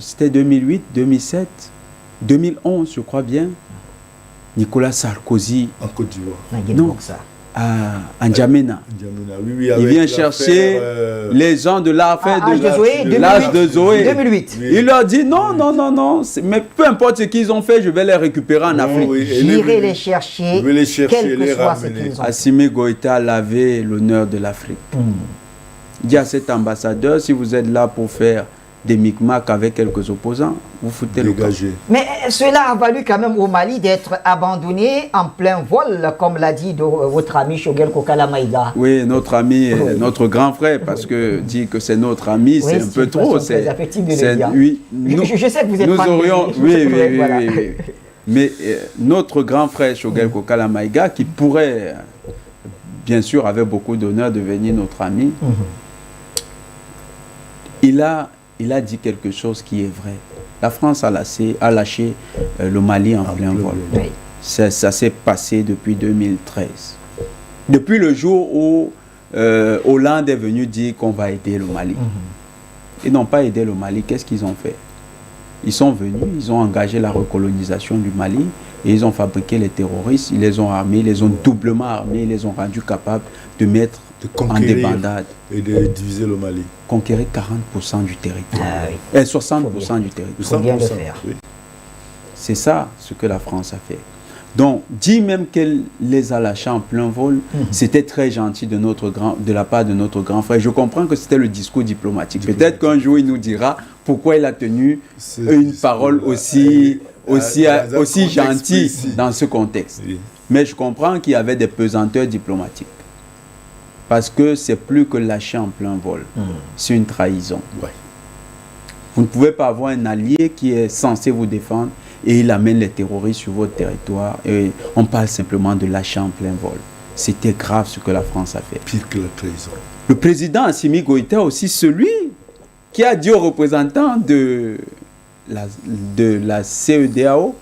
c'était 2008, 2007, 2011, je crois bien, Nicolas Sarkozy, en Côte d'Ivoire, non, à N'Djamena. Oui, il vient chercher les gens de l'affaire de l'âge de Zoé. 2008. Oui. Il leur dit non, mais peu importe ce qu'ils ont fait, je vais les récupérer en Afrique. Oui, j'irai les chercher, quel que soit ce qu'ils ont fait. Assimi Goïta avait l'honneur de l'Afrique. Il dit à cet ambassadeur, si vous êtes là pour faire des micmacs avec quelques opposants, vous foutez le camp. Mais cela a valu quand même au Mali d'être abandonné en plein vol, comme l'a dit votre ami Choguel Kokala Maïga. Oui, notre ami, notre grand frère, parce que dit que c'est notre ami, c'est un peu trop. C'est affectif de le dire. Oui, je sais que vous êtes nous famille, aurions, oui. Mais notre grand frère Choguel Kokala Maïga, qui pourrait, bien sûr, avec beaucoup d'honneur, devenir notre ami, il a dit quelque chose qui est vrai. La France a lâché le Mali en plein vol. Oui. Ça s'est passé depuis 2013. Depuis le jour où Hollande est venu dire qu'on va aider le Mali. Ils n'ont pas aidé le Mali. Qu'est-ce qu'ils ont fait? Ils sont venus, ils ont engagé la recolonisation du Mali et ils ont fabriqué les terroristes, ils les ont armés, ils les ont doublement armés, ils les ont rendus capables de mettre en débandade. Et de diviser le Mali. Conquérir 40% du territoire. Et 60% du territoire. Oui. C'est ça ce que la France a fait. Donc, dit même qu'elle les a lâchés en plein vol, c'était très gentil de la part de notre grand frère. Je comprends que c'était le discours diplomatique. Peut-être qu'un jour, il nous dira pourquoi il a tenu une parole aussi gentille dans ce contexte. Oui. Mais je comprends qu'il y avait des pesanteurs diplomatiques. Parce que c'est plus que lâcher en plein vol. C'est une trahison. Ouais. Vous ne pouvez pas avoir un allié qui est censé vous défendre et il amène les terroristes sur votre territoire. Et on parle simplement de lâcher en plein vol. C'était grave ce que la France a fait. Pire que la trahison. Le président Assimi Goïta aussi, celui qui a dit aux représentants de la CEDEAO,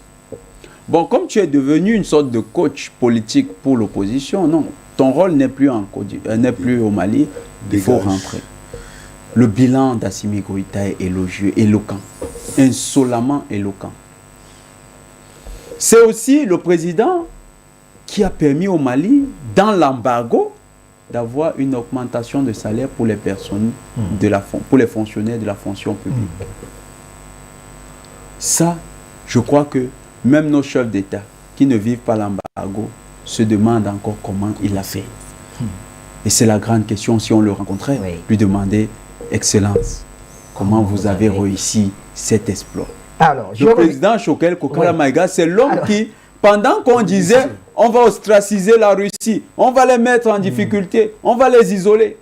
bon, comme tu es devenu une sorte de coach politique pour l'opposition, non. Ton rôle n'est plus au Mali, il faut rentrer. Le bilan d'Assimi Goïta est élogieux, éloquent, insolemment éloquent. C'est aussi le président qui a permis au Mali, dans l'embargo, d'avoir une augmentation de salaire pour les personnes, pour les fonctionnaires de la fonction publique. Ça, je crois que même nos chefs d'État qui ne vivent pas l'embargo se demandent encore comment il a fait. Et c'est la grande question, si on le rencontrait, lui demander, Excellence, comment vous avez réussi cet exploit? Alors, le président Choguel Kokala Maïga, c'est l'homme qui, pendant qu'on disait, on va ostraciser la Russie, on va les mettre en difficulté, on va les isoler,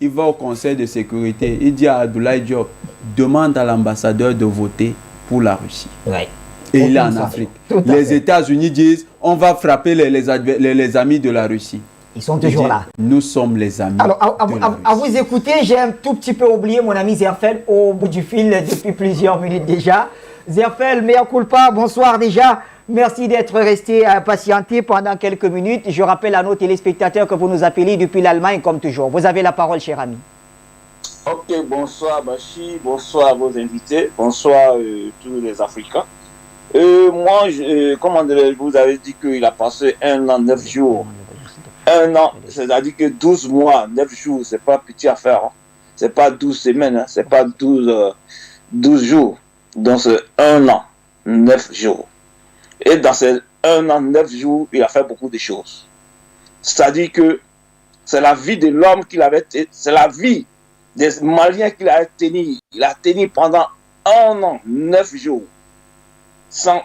il va au Conseil de sécurité, il dit à Abdoulaye Diop, demande à l'ambassadeur de voter pour la Russie. Ouais. Et il est en Afrique. Les États-Unis disent, on va frapper les amis de la Russie. Ils sont toujours là. Nous sommes les amis. Alors, à vous écouter, j'ai un tout petit peu oublié mon ami Zerfel au bout du fil depuis plusieurs minutes déjà. Zerfel, mea culpa, bonsoir déjà. Merci d'être resté patienté pendant quelques minutes. Je rappelle à nos téléspectateurs que vous nous appelez depuis l'Allemagne comme toujours. Vous avez la parole, cher ami. Ok, bonsoir Bachi, bonsoir à vos invités, bonsoir tous les Africains. Moi, comment vous avez dit qu'il a passé 1 an, 9 jours. 1 an, c'est-à-dire que 12 mois, 9 jours, c'est pas petite affaire. Hein. C'est pas 12 semaines, hein. C'est pas 12 jours. Donc c'est 1 an, 9 jours. Et dans ces 1 an, 9 jours, il a fait beaucoup de choses. C'est-à-dire que c'est la vie de l'homme qu'il avait, c'est la vie des Maliens qu'il a tenu. Il a tenu pendant 1 an, 9 jours, sans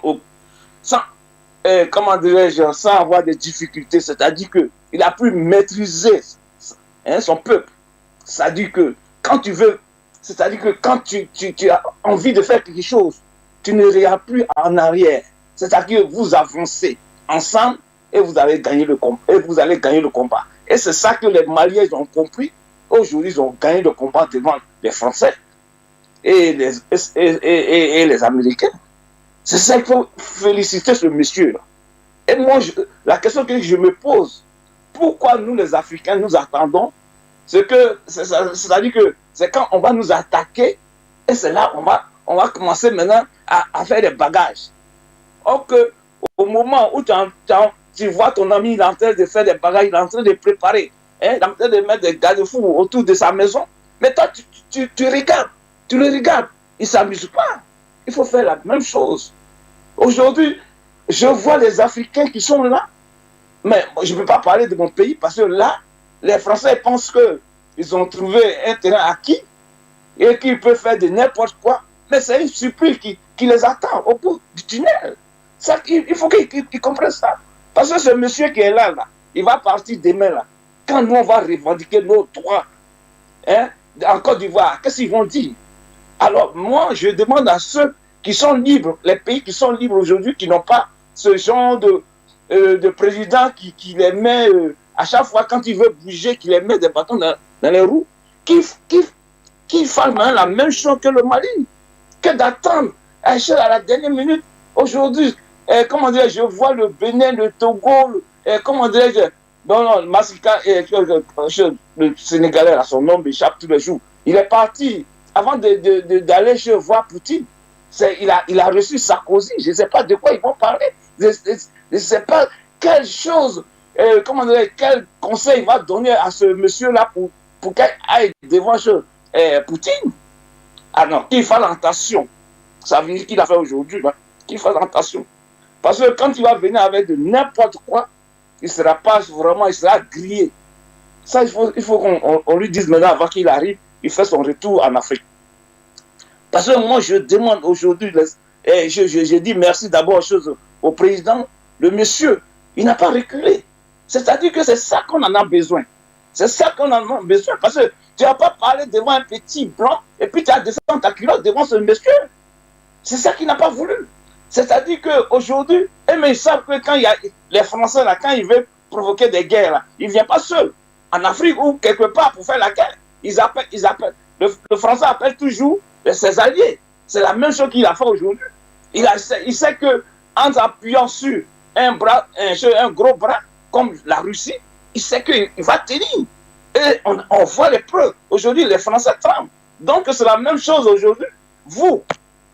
comment dirais-je, sans avoir de difficultés. C'est-à-dire qu'il a pu maîtriser son peuple. C'est-à-dire que quand tu veux, c'est-à-dire que quand tu as envie de faire quelque chose, tu ne regardes plus en arrière. C'est-à-dire que vous avancez ensemble et vous allez gagner le combat. Et c'est ça que les Maliens ont compris. Aujourd'hui, ils ont gagné le combat devant les Français et les Américains. C'est ça qu'il faut féliciter ce monsieur-là. Et moi, la question que je me pose, pourquoi nous les Africains nous attendons, c'est-à-dire que c'est quand on va nous attaquer et c'est là on va commencer maintenant à faire des bagages. Or que au moment où tu vois ton ami, il est en train de faire des bagages, il est en train de préparer, il est en train de mettre des garde-fous autour de sa maison, mais toi tu regardes, tu le regardes, il ne s'amuse pas. Il faut faire la même chose. Aujourd'hui, je vois les Africains qui sont là, mais je ne peux pas parler de mon pays parce que là, les Français pensent qu'ils ont trouvé un terrain acquis et qu'ils peuvent faire de n'importe quoi, mais c'est une surprise qui les attend au bout du tunnel. Ça, il faut qu'ils comprennent ça. Parce que ce monsieur qui est là, il va partir demain là. Quand nous on va revendiquer nos droits en Côte d'Ivoire, qu'est-ce qu'ils vont dire? Alors moi, je demande à ceux qui sont libres, les pays qui sont libres aujourd'hui, qui n'ont pas ce genre de président qui les met, à chaque fois quand il veut bouger, qui les met des bâtons dans les roues, qui fassent la même chose que le Mali, que d'attendre à la dernière minute. Aujourd'hui, comment dire, je vois le Bénin, le Togo, comment dirais-je, le Massika, le Sénégalais, là, son nom m'échappe tous les jours. Il est parti avant d'aller voir Poutine. Il a reçu Sarkozy. Je ne sais pas de quoi ils vont parler. Je ne sais pas quelle chose, comment dire, quel conseil il va donner à ce monsieur-là pour qu'il aille devant Poutine. Ah non, qu'il fasse attention. Ça veut dire qu'il a fait aujourd'hui, qu'il fasse attention. Parce que quand il va venir avec de n'importe quoi, il sera grillé. Ça, il faut qu'on lui dise maintenant avant qu'il arrive, il fait son retour en Afrique. Parce que moi, je demande aujourd'hui, je dis merci d'abord au président, le monsieur, il n'a pas reculé. C'est-à-dire que c'est ça qu'on en a besoin. C'est ça qu'on en a besoin. Parce que tu n'as pas parlé devant un petit blanc et puis tu as descendu ta culotte devant ce monsieur. C'est ça qu'il n'a pas voulu. C'est-à-dire qu'aujourd'hui, mais ils savent que quand il y a les Français, là, quand ils veulent provoquer des guerres, là, ils ne viennent pas seuls. En Afrique ou quelque part pour faire la guerre, ils appellent. Le Français appelle toujours ses alliés. C'est la même chose qu'il a fait aujourd'hui. Il sait qu'en appuyant sur un gros bras comme la Russie, il sait qu'il va tenir. Et on voit les preuves. Aujourd'hui, les Français tremblent. Donc c'est la même chose aujourd'hui. Vous,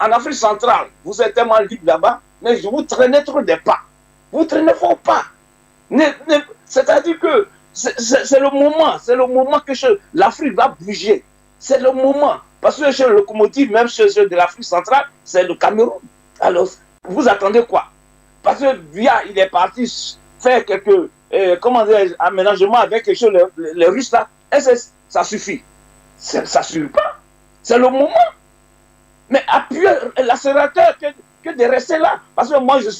en Afrique centrale, vous êtes tellement libre là-bas, mais vous traînez trop des pas. Vous traînez vos pas. C'est-à-dire que c'est le moment que l'Afrique va bouger. C'est le moment. Parce que chez le locomotive, même chez de l'Afrique centrale, c'est le Cameroun. Alors, vous attendez quoi? Parce que Biya, il est parti faire quelques aménagements avec les Russes là. Et ça suffit. Ça suffit pas. C'est le moment. Mais appuyer l'accélérateur que de rester là. Parce que moi, je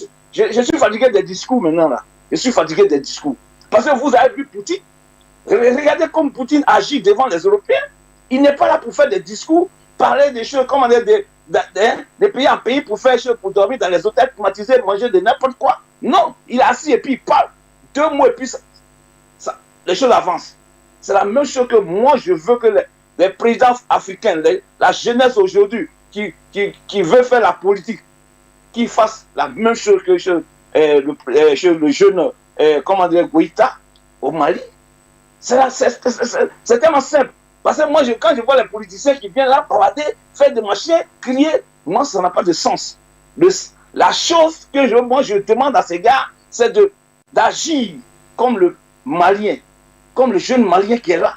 suis fatigué des discours maintenant là. Je suis fatigué des discours. Parce que vous avez vu Poutine. Regardez comme Poutine agit devant les Européens. Il n'est pas là pour faire des discours, parler des choses, comment dire, des pays en pays pour faire des choses, pour dormir dans les hôtels climatisés, manger de n'importe quoi. Non, il est assis et puis il parle. 2 mots et puis les choses avancent. C'est la même chose que moi, je veux que les présidents africains, la jeunesse aujourd'hui, qui veut faire la politique, qui fassent la même chose que le jeune, comment dire, Goïta au Mali. C'est tellement simple. Parce que moi, quand je vois les politiciens qui viennent là, parader, faire des machins, crier, moi, ça n'a pas de sens. La chose que moi, je demande à ces gars, c'est d'agir comme le Malien, comme le jeune Malien qui est là.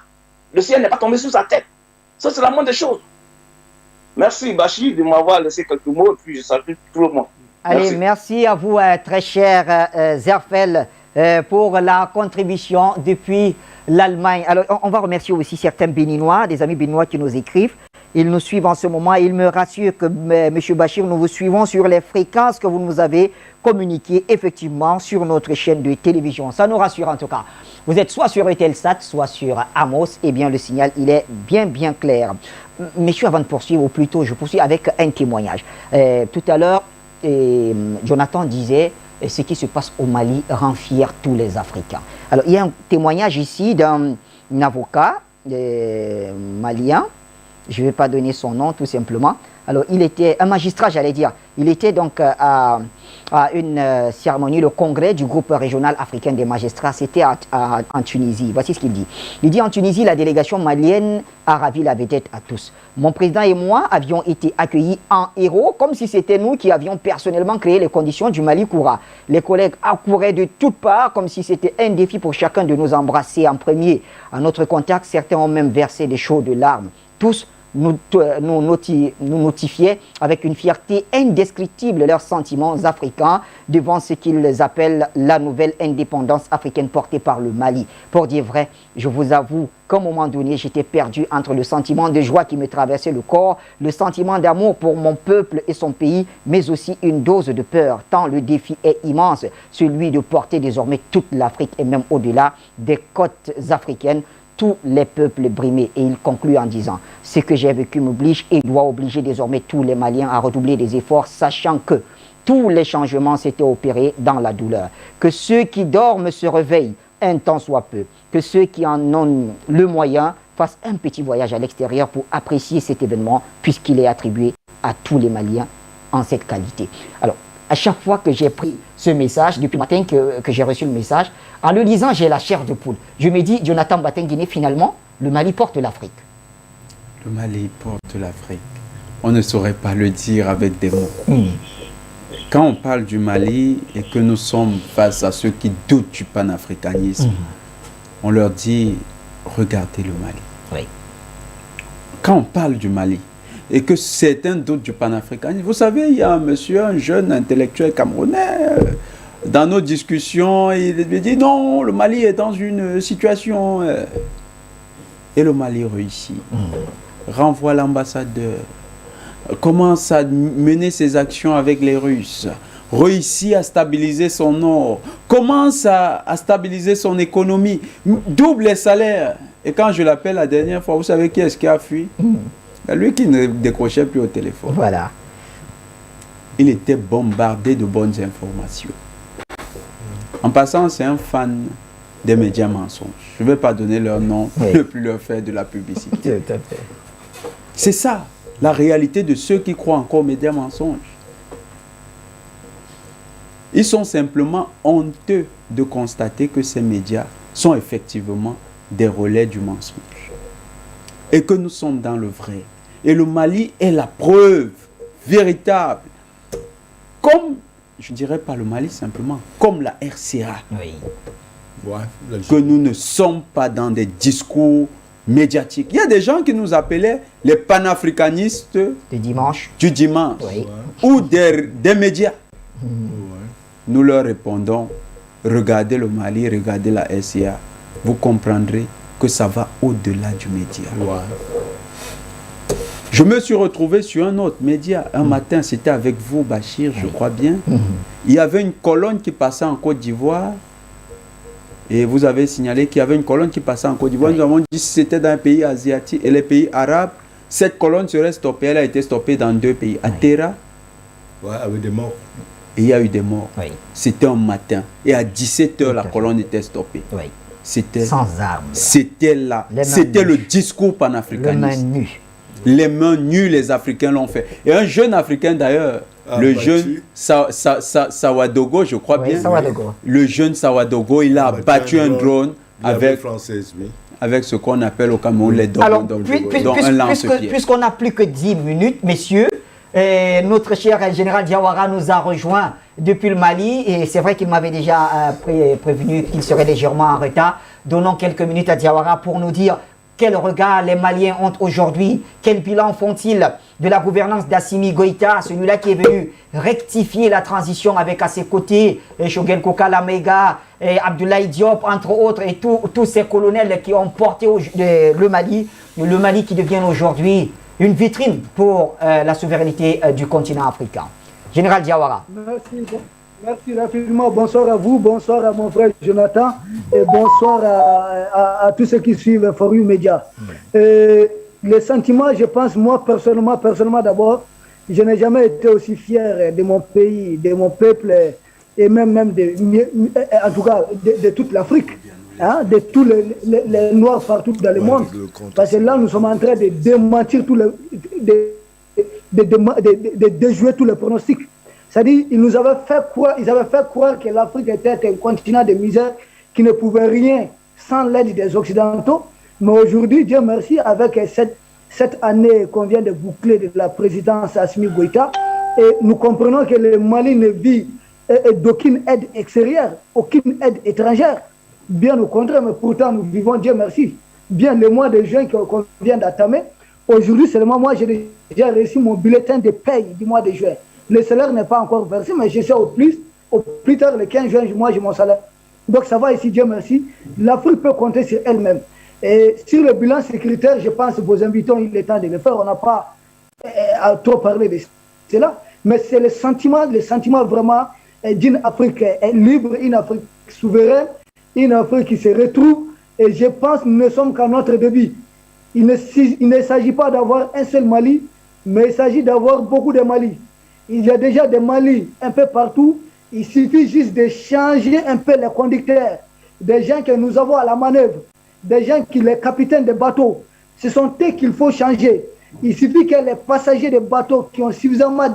Le ciel n'est pas tombé sur sa tête. Ça, c'est la moindre des choses. Merci, Bachir, de m'avoir laissé quelques mots, et puis je salue tout le monde. Allez, merci à vous, très cher Zerfel, pour la contribution depuis l'Allemagne. Alors, on va remercier aussi certains Béninois, des amis béninois qui nous écrivent. Ils nous suivent en ce moment. Ils me rassurent que, M. Bachir, nous vous suivons sur les fréquences que vous nous avez communiquées effectivement sur notre chaîne de télévision. Ça nous rassure en tout cas. Vous êtes soit sur Eutelsat, soit sur Amos. Eh bien, le signal, il est bien clair. Messieurs, avant de poursuivre, ou plutôt, je poursuis avec un témoignage. Tout à l'heure, Jonathan disait ce qui se passe au Mali rend fier tous les Africains. Alors, il y a un témoignage ici d'un avocat malien. Je ne vais pas donner son nom, tout simplement. Alors, il était un magistrat, j'allais dire. Il était donc à une cérémonie, le congrès du groupe régional africain des magistrats. C'était en Tunisie. Voici ce qu'il dit. Il dit, en Tunisie, la délégation malienne a ravi la vedette à tous. Mon président et moi avions été accueillis en héros, comme si c'était nous qui avions personnellement créé les conditions du Mali Koura. Les collègues accouraient de toutes parts, comme si c'était un défi pour chacun de nous embrasser en premier. À notre contact, certains ont même versé des chaudes larmes. Tous nous notifiaient avec une fierté indescriptible leurs sentiments africains devant ce qu'ils appellent la nouvelle indépendance africaine portée par le Mali. Pour dire vrai, je vous avoue qu'à un moment donné, j'étais perdu entre le sentiment de joie qui me traversait le corps, le sentiment d'amour pour mon peuple et son pays, mais aussi une dose de peur, tant le défi est immense, celui de porter désormais toute l'Afrique et même au-delà des côtes africaines, tous les peuples brimés. Et il conclut en disant, ce que j'ai vécu m'oblige et doit obliger désormais tous les Maliens à redoubler des efforts, sachant que tous les changements s'étaient opérés dans la douleur. Que ceux qui dorment se réveillent, un temps soit peu. Que ceux qui en ont le moyen fassent un petit voyage à l'extérieur pour apprécier cet événement, puisqu'il est attribué à tous les Maliens en cette qualité. Alors, à chaque fois que j'ai pris ce message, depuis le matin que j'ai reçu le message, en le lisant, j'ai la chair de poule. Je me dis, Jonathan Batenguiné, finalement, le Mali porte l'Afrique. Le Mali porte l'Afrique. On ne saurait pas le dire avec des mots. Quand on parle du Mali et que nous sommes face à ceux qui doutent du panafricanisme, on leur dit, regardez le Mali. Oui. Quand on parle du Mali, et que certains doutent du panafricanisme. Vous savez, il y a un jeune intellectuel camerounais, dans nos discussions, il me dit non, le Mali est dans une situation... Et le Mali réussit. Renvoie l'ambassadeur, commence à mener ses actions avec les Russes, réussit à stabiliser son nord, commence à stabiliser son économie, double les salaires. Et quand je l'appelle la dernière fois, vous savez qui est-ce qui a fui? Lui qui ne décrochait plus au téléphone. Voilà. Il était bombardé de bonnes informations. En passant, c'est un fan des médias mensonges. Je ne vais pas donner leur nom, ne plus leur faire de la publicité. Tout à fait. C'est ça, la réalité de ceux qui croient encore aux médias mensonges. Ils sont simplement honteux de constater que ces médias sont effectivement des relais du mensonge. Et que nous sommes dans le vrai. Et le Mali est la preuve véritable. Comme, je ne dirais pas le Mali simplement, comme la RCA. Oui. Que nous ne sommes pas dans des discours médiatiques. Il y a des gens qui nous appelaient les panafricanistes du dimanche, oui. Ou des médias. Nous leur répondons, regardez le Mali, regardez la RCA. Vous comprendrez que ça va au-delà du média. Je me suis retrouvé sur un autre média. Un matin, c'était avec vous, Bachir, je crois bien. Il y avait une colonne qui passait en Côte d'Ivoire Et vous avez signalé qu'il y avait une colonne qui passait en Côte d'Ivoire. Nous avons dit que c'était dans un pays asiatique et les pays arabes, cette colonne serait stoppée. Elle a été stoppée dans 2 pays. À Terra. Ouais, avec des morts. Et il y a eu des morts. Oui. C'était un matin. Et à 17h, la colonne était stoppée. Oui. C'était sans armes. C'était là. C'était le discours panafricaniste. Les mains nues. Les mains nues, les Africains l'ont fait. Et un jeune Africain d'ailleurs, le jeune Sawadogo, je crois bien. Sawadogo. Le jeune Sawadogo, il a battu un drone avec, française, oui. avec ce qu'on appelle au Cameroun les drones. Alors, dont un lance-pierre. puisqu'on n'a plus que 10 minutes, messieurs, notre cher général Diawara nous a rejoint depuis le Mali et c'est vrai qu'il m'avait déjà prévenu qu'il serait légèrement en retard. Donnons quelques minutes à Diawara pour nous dire quel regard les Maliens ont aujourd'hui, quel bilan font-ils de la gouvernance d'Assimi Goïta, celui-là qui est venu rectifier la transition avec à ses côtés Choguel Koka Lamega, et Abdoulaye Diop, entre autres, et tous ces colonels qui ont porté le Mali qui devient aujourd'hui une vitrine pour la souveraineté du continent africain. Général Diawara. Merci rapidement. Bonsoir à vous, bonsoir à mon frère Jonathan et bonsoir à tous ceux qui suivent For You Media. Les sentiments, je pense, moi personnellement d'abord, je n'ai jamais été aussi fier de mon pays, de mon peuple et même en tout cas de toute l'Afrique. Hein, de tous les Noirs partout dans le monde. Parce que là, nous sommes en train de démentir de déjouer tous les pronostics. C'est-à-dire, ils avaient fait croire que l'Afrique était un continent de misère qui ne pouvait rien sans l'aide des Occidentaux. Mais aujourd'hui, Dieu merci, avec cette année qu'on vient de boucler de la présidence Assimi Goïta, et nous comprenons que le Mali ne vit d'aucune aide extérieure, aucune aide étrangère. Bien au contraire, mais pourtant nous vivons, Dieu merci, bien le mois de juin qu'on vient d'entamer. Aujourd'hui, seulement moi, j'ai déjà reçu mon bulletin de paye du mois de juin. Le salaire n'est pas encore versé, mais je sais au plus tard, le 15 juin, moi j'ai mon salaire. Donc ça va ici, Dieu merci. L'Afrique peut compter sur elle-même. Et sur le bilan sécuritaire, je pense que vos invitons, il est temps de le faire. On n'a pas à trop parler de cela. Mais c'est le sentiment vraiment d'une Afrique libre, une Afrique souveraine, une Afrique qui se retrouve. Et je pense que nous ne sommes qu'à notre début. Il ne s'agit pas d'avoir un seul Mali, mais il s'agit d'avoir beaucoup de Mali. Il y a déjà des Mali un peu partout. Il suffit juste de changer un peu les conducteurs, des gens que nous avons à la manœuvre, des gens qui les capitaines de bateaux. Ce sont eux qu'il faut changer. Il suffit que les passagers de bateaux qui ont suffisamment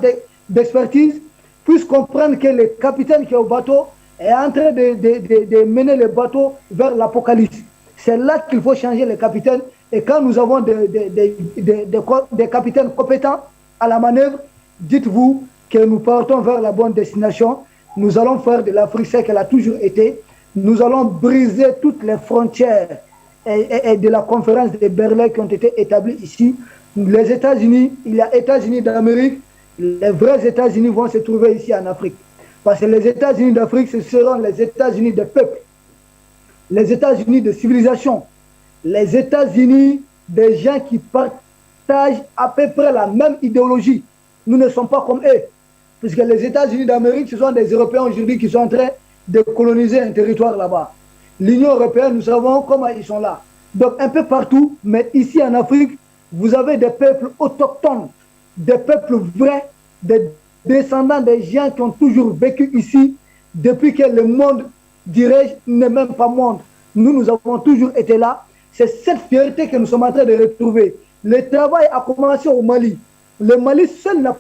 d'expertise puissent comprendre que le capitaine qui est au bateau est en train de mener le bateau vers l'apocalypse. C'est là qu'il faut changer les capitaines. Et quand nous avons des capitaines compétents à la manœuvre, dites-vous que nous partons vers la bonne destination. Nous allons faire de l'Afrique ce qu'elle a toujours été. Nous allons briser toutes les frontières et de la conférence de Berlin qui ont été établies ici. Les États-Unis, il y a États-Unis d'Amérique, les vrais États-Unis vont se trouver ici en Afrique. Parce que les États-Unis d'Afrique, ce seront les États-Unis des peuples, les États-Unis de civilisation, les États-Unis des gens qui partagent à peu près la même idéologie. Nous ne sommes pas comme eux. Puisque les États-Unis d'Amérique, ce sont des Européens aujourd'hui qui sont en train de coloniser un territoire là-bas. L'Union européenne, nous savons comment ils sont là. Donc un peu partout, mais ici en Afrique, vous avez des peuples autochtones, des peuples vrais, des descendants des gens qui ont toujours vécu ici, depuis que le monde, dirais-je, n'est même pas monde. Nous avons toujours été là. C'est cette fierté que nous sommes en train de retrouver. Le travail a commencé au Mali. Le Mali seul n'a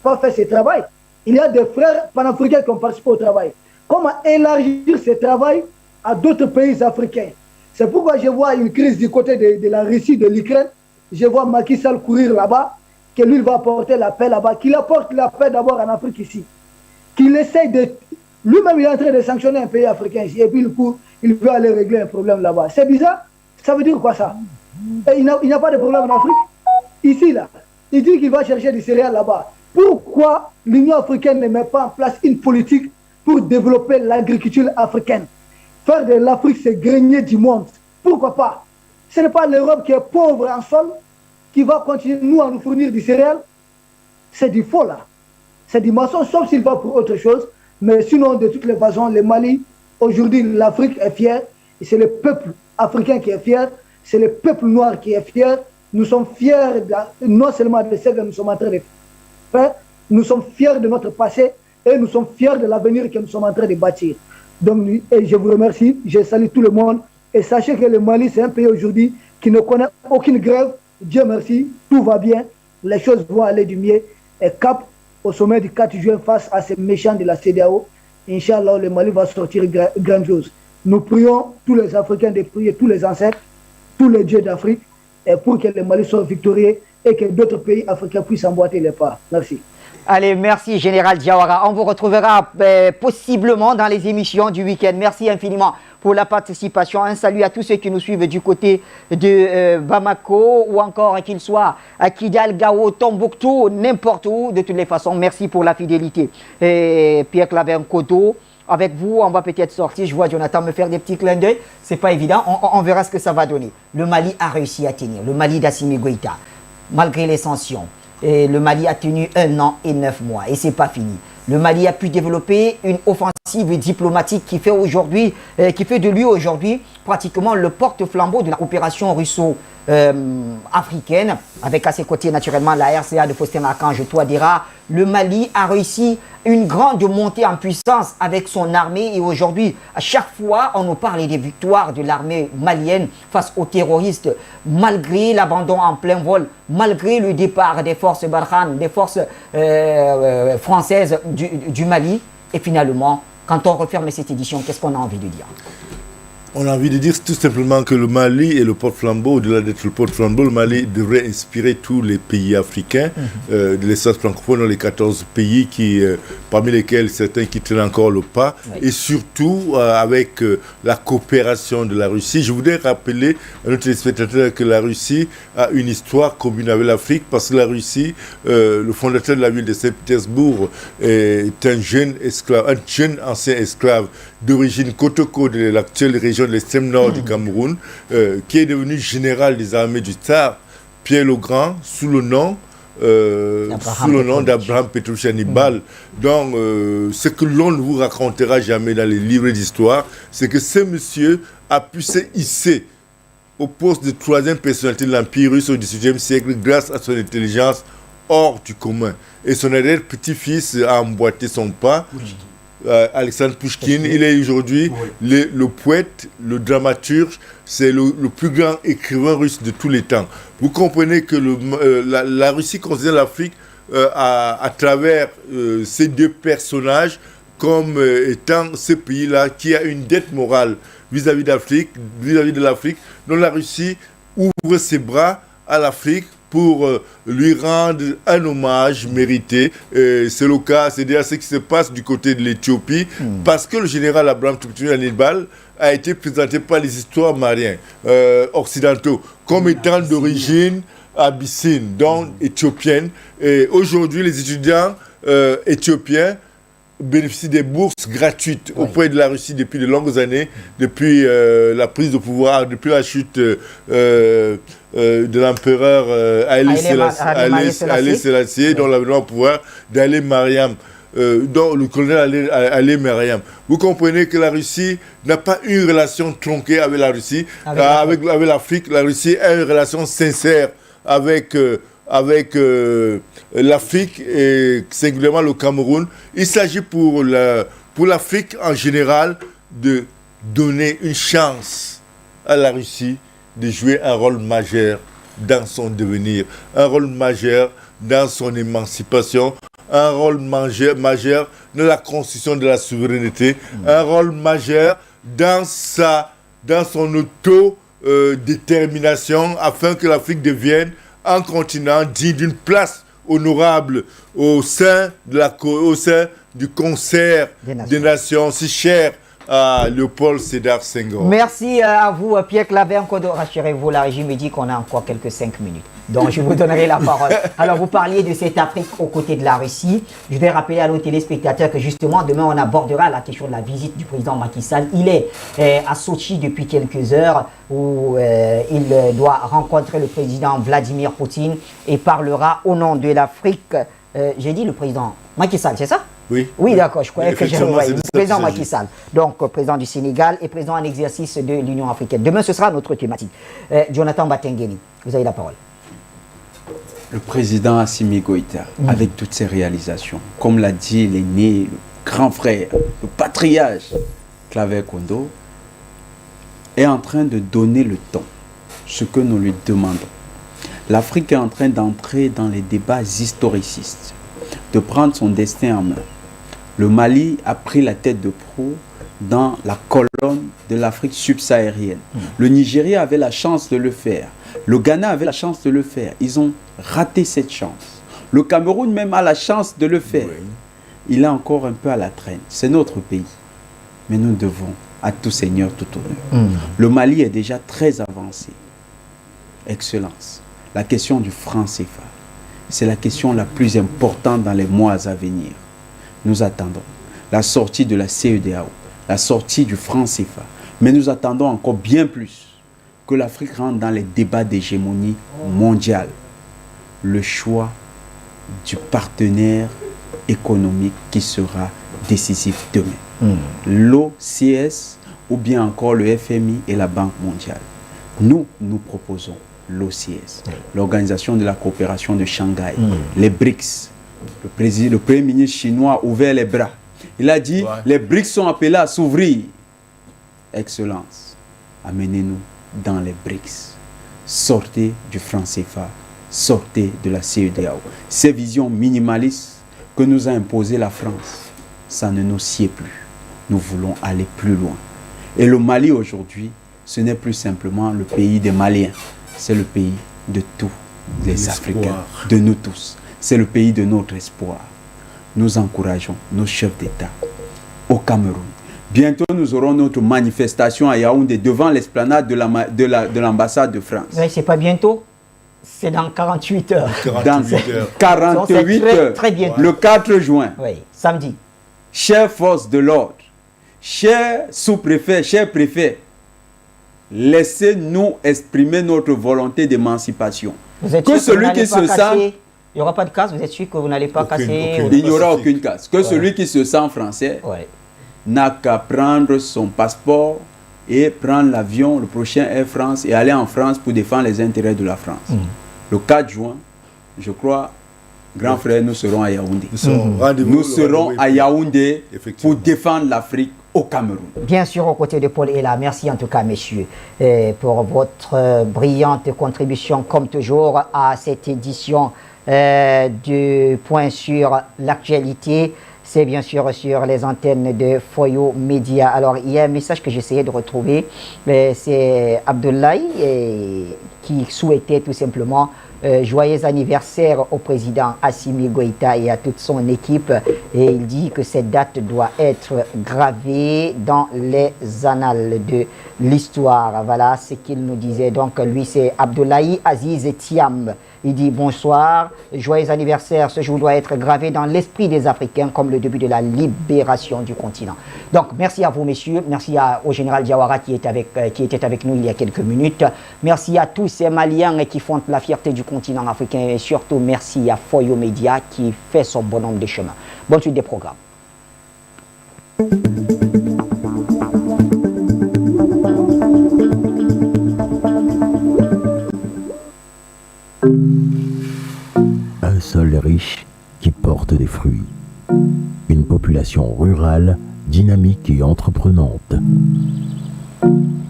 pas fait ce travail. Il y a des frères panafricains qui ont participé au travail. Comment élargir ce travail à d'autres pays africains? C'est pourquoi je vois une crise du côté de la Russie, de l'Ukraine. Je vois Macky Sall courir là-bas, que lui va apporter la paix là-bas, qu'il apporte la paix d'abord en Afrique ici. Qu'il essaye de... Lui-même, il est en train de sanctionner un pays africain ici, et puis il veut aller régler un problème là-bas. C'est bizarre. Ça veut dire quoi ça? Et il n'y a pas de problème en Afrique. Ici, là, il dit qu'il va chercher des céréales là-bas. Pourquoi l'Union africaine ne met pas en place une politique pour développer l'agriculture africaine? Faire de l'Afrique ce grenier du monde. Pourquoi pas? Ce n'est pas l'Europe qui est pauvre en sol qui va continuer, nous, à nous fournir du céréales. C'est du faux, là. C'est du mensonge, sauf s'il va pour autre chose. Mais sinon, de toutes les façons, le Mali, Aujourd'hui, l'Afrique est fière, et c'est le peuple africain qui est fier, c'est le peuple noir qui est fier. Nous sommes fiers non seulement de ce que nous sommes en train de faire, nous sommes fiers de notre passé et nous sommes fiers de l'avenir que nous sommes en train de bâtir. Donc, et je vous remercie, je salue tout le monde. Et sachez que le Mali, c'est un pays aujourd'hui qui ne connaît aucune grève. Dieu merci, tout va bien, les choses vont aller du mieux. Et cap au sommet du 4 juin face à ces méchants de la CEDEAO, Inch'Allah, le Mali va sortir grandiose. Nous prions tous les Africains de prier, tous les ancêtres, tous les dieux d'Afrique, pour que le Mali soit victorieux et que d'autres pays africains puissent emboîter les pas. Merci. Allez, merci Général Diawara. On vous retrouvera possiblement dans les émissions du week-end. Merci infiniment pour la participation. Un salut à tous ceux qui nous suivent du côté de Bamako ou encore qu'ils soient à Kidal, Gao, Tombouctou, n'importe où. De toutes les façons, merci pour la fidélité. Et Pierre Claver Kodo, avec vous, on va peut-être sortir. Je vois Jonathan me faire des petits clins d'œil. C'est pas évident. On verra ce que ça va donner. Le Mali a réussi à tenir. Le Mali d'Assimi Goïta, malgré les sanctions. Et le Mali a tenu 1 an et 9 mois. Et c'est pas fini. Le Mali a pu développer une offensive diplomatique qui fait de lui aujourd'hui pratiquement le porte-flambeau de la coopération russo-africaine, avec à ses côtés naturellement la RCA de Faustin Archange Touadéra. Le Mali a réussi une grande montée en puissance avec son armée et aujourd'hui, à chaque fois, on nous parle des victoires de l'armée malienne face aux terroristes, malgré l'abandon en plein vol, malgré le départ des forces Barkhane, des forces françaises du Mali. Et finalement, quand on referme cette édition, qu'est-ce qu'on a envie de dire ? On a envie de dire tout simplement que le Mali est le porte-flambeau. Au-delà d'être le porte-flambeau, le Mali devrait inspirer tous les pays africains de l'espace francophone, dans les 14 pays parmi lesquels certains qui tiennent encore le pas, et surtout avec la coopération de la Russie. Je voudrais rappeler à nos téléspectateurs que la Russie a une histoire commune avec l'Afrique, parce que la Russie, le fondateur de la ville de Saint-Pétersbourg, est un jeune ancien esclave d'origine Kotoko, de l'actuelle région de l'extrême nord du Cameroun, qui est devenu général des armées du tsar Pierre le Grand sous le nom d'Abraham Petrovich Hannibal. Donc, ce que l'on ne vous racontera jamais dans les livres d'histoire, c'est que ce monsieur a pu se hisser au poste de 3e personnalité de l'Empire russe au XVIIIe siècle grâce à son intelligence hors du commun. Et son arrière-petit-fils a emboîté son pas. Alexandre Pouchkine, il est aujourd'hui le poète, le dramaturge, c'est le plus grand écrivain russe de tous les temps. Vous comprenez que la Russie considère l'Afrique à travers ces deux personnages comme étant ce pays-là qui a une dette morale vis-à-vis de l'Afrique, dont la Russie ouvre ses bras à l'Afrique pour lui rendre un hommage mérité. C'est le cas, c'est déjà ce qui se passe du côté de l'Éthiopie, parce que le général Abraham Hannibal a été présenté par les histoires mariens occidentaux comme étant d'origine abyssine, donc éthiopienne. Et aujourd'hui, les étudiants éthiopiens bénéficient des bourses gratuites auprès de la Russie depuis de longues années, depuis la prise de pouvoir, depuis la chute de l'empereur Haïlé Sélassié, dont l'avènement au pouvoir d'Haïlé Mariam, dont le colonel Haïlé Mariam. Vous comprenez que la Russie n'a pas une relation tronquée avec la Russie, avec l'Afrique. La Russie a une relation sincère avec l'Afrique et singulièrement le Cameroun. Il s'agit pour l'Afrique en général de donner une chance à la Russie de jouer un rôle majeur dans son devenir, un rôle majeur dans son émancipation, un rôle majeur dans la construction de la souveraineté, un rôle majeur dans son auto-détermination afin que l'Afrique devienne un continent digne d'une place honorable au sein du concert des nations si cher à Léopold Sédar Senghor. Merci à vous, Pierre Claver. Rassurez-vous, la régie me dit qu'on a encore quelques 5 minutes. Donc, je vous donnerai la parole. Alors, vous parliez de cette Afrique aux côtés de la Russie. Je vais rappeler à nos téléspectateurs que justement, demain, on abordera la question de la visite du président Macky Sall. Il est à Sochi depuis quelques heures où il doit rencontrer le président Vladimir Poutine et parlera au nom de l'Afrique. J'ai dit le président Macky Sall, c'est ça? Oui. Oui, d'accord, je croyais que Effectivement, c'est de ça président qu'il s'agit. Macky Sall, donc président du Sénégal et président en exercice de l'Union africaine. Demain, ce sera notre thématique. Jonathan Batengeni, vous avez la parole. Le président Assimi Goïta, avec toutes ses réalisations, comme l'a dit l'aîné, le grand frère, le patriarche Claver Kondo, est en train de donner le ton, ce que nous lui demandons. L'Afrique est en train d'entrer dans les débats historicistes, de prendre son destin en main. Le Mali a pris la tête de proue dans la colonne de l'Afrique subsaharienne. Le Nigeria avait la chance de le faire. Le Ghana avait la chance de le faire. Ils ont raté cette chance. Le Cameroun même a la chance de le faire. Oui. Il est encore un peu à la traîne. C'est notre pays. Mais nous devons à tout seigneur, tout honneur. Le Mali est déjà très avancé. Excellence. La question du franc CFA, c'est la question la plus importante dans les mois à venir. Nous attendons la sortie de la CEDEAO, la sortie du franc CFA. Mais nous attendons encore bien plus que l'Afrique rentre dans les débats d'hégémonie mondiale. Le choix du partenaire économique qui sera décisif demain. L'OCS ou bien encore le FMI et la Banque mondiale. Nous proposons l'OCS, l'Organisation de la coopération de Shanghai, les BRICS. Le Premier ministre chinois a ouvert les bras. Il a dit, les BRICS sont appelés à s'ouvrir. Excellence, amenez-nous dans les BRICS. Sortez du franc CFA, sortez de la CEDEAO. Ces visions minimalistes que nous a imposées la France, ça ne nous sied plus. Nous voulons aller plus loin. Et le Mali aujourd'hui, ce n'est plus simplement le pays des Maliens. C'est le pays de tous les Africains, de nous tous. C'est le pays de notre espoir. Nous encourageons nos chefs d'État au Cameroun. Bientôt, nous aurons notre manifestation à Yaoundé devant l'esplanade de l'ambassade de France. Oui, c'est pas bientôt, c'est dans 48 heures. 48 heures. Très bientôt. Le 4 juin. Oui, samedi. Chers forces de l'ordre, chers sous-préfets, chers préfets, laissez-nous exprimer notre volonté d'émancipation. Que celui qui se sent... Il n'y aura pas de casse, vous êtes sûr que vous n'allez pas casser... Il n'y aura aucune casse. Que celui qui se sent français n'a qu'à prendre son passeport et prendre l'avion, le prochain Air France, et aller en France pour défendre les intérêts de la France. Le 4 juin, je crois, grand frère, nous serons à Yaoundé. Nous serons à Yaoundé pour défendre l'Afrique au Cameroun. Bien sûr, aux côtés de Paul Ella. Merci en tout cas, messieurs, pour votre brillante contribution, comme toujours, à cette édition du point sur l'actualité. C'est bien sûr sur les antennes de Foyo Média. Alors, il y a un message que j'essayais de retrouver. C'est Abdoulaye qui souhaitait tout simplement joyeux anniversaire au président Assimi Goïta et à toute son équipe. Et il dit que cette date doit être gravée dans les annales de l'histoire. Voilà ce qu'il nous disait. Donc, lui, c'est Abdoulaye Aziz Thiam. Il dit bonsoir, joyeux anniversaire. Ce jour doit être gravé dans l'esprit des Africains comme le début de la libération du continent. Donc, merci à vous, messieurs. Merci au général Diawara qui était avec nous il y a quelques minutes. Merci à tous ces Maliens qui font la fierté du continent africain. Et surtout, merci à Foyo Média qui fait son bonhomme de chemin. Bonne suite des programmes. Un sol riche qui porte des fruits. Une population rurale, dynamique et entreprenante.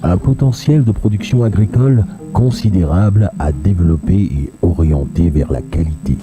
Un potentiel de production agricole considérable à développer et orienter vers la qualité.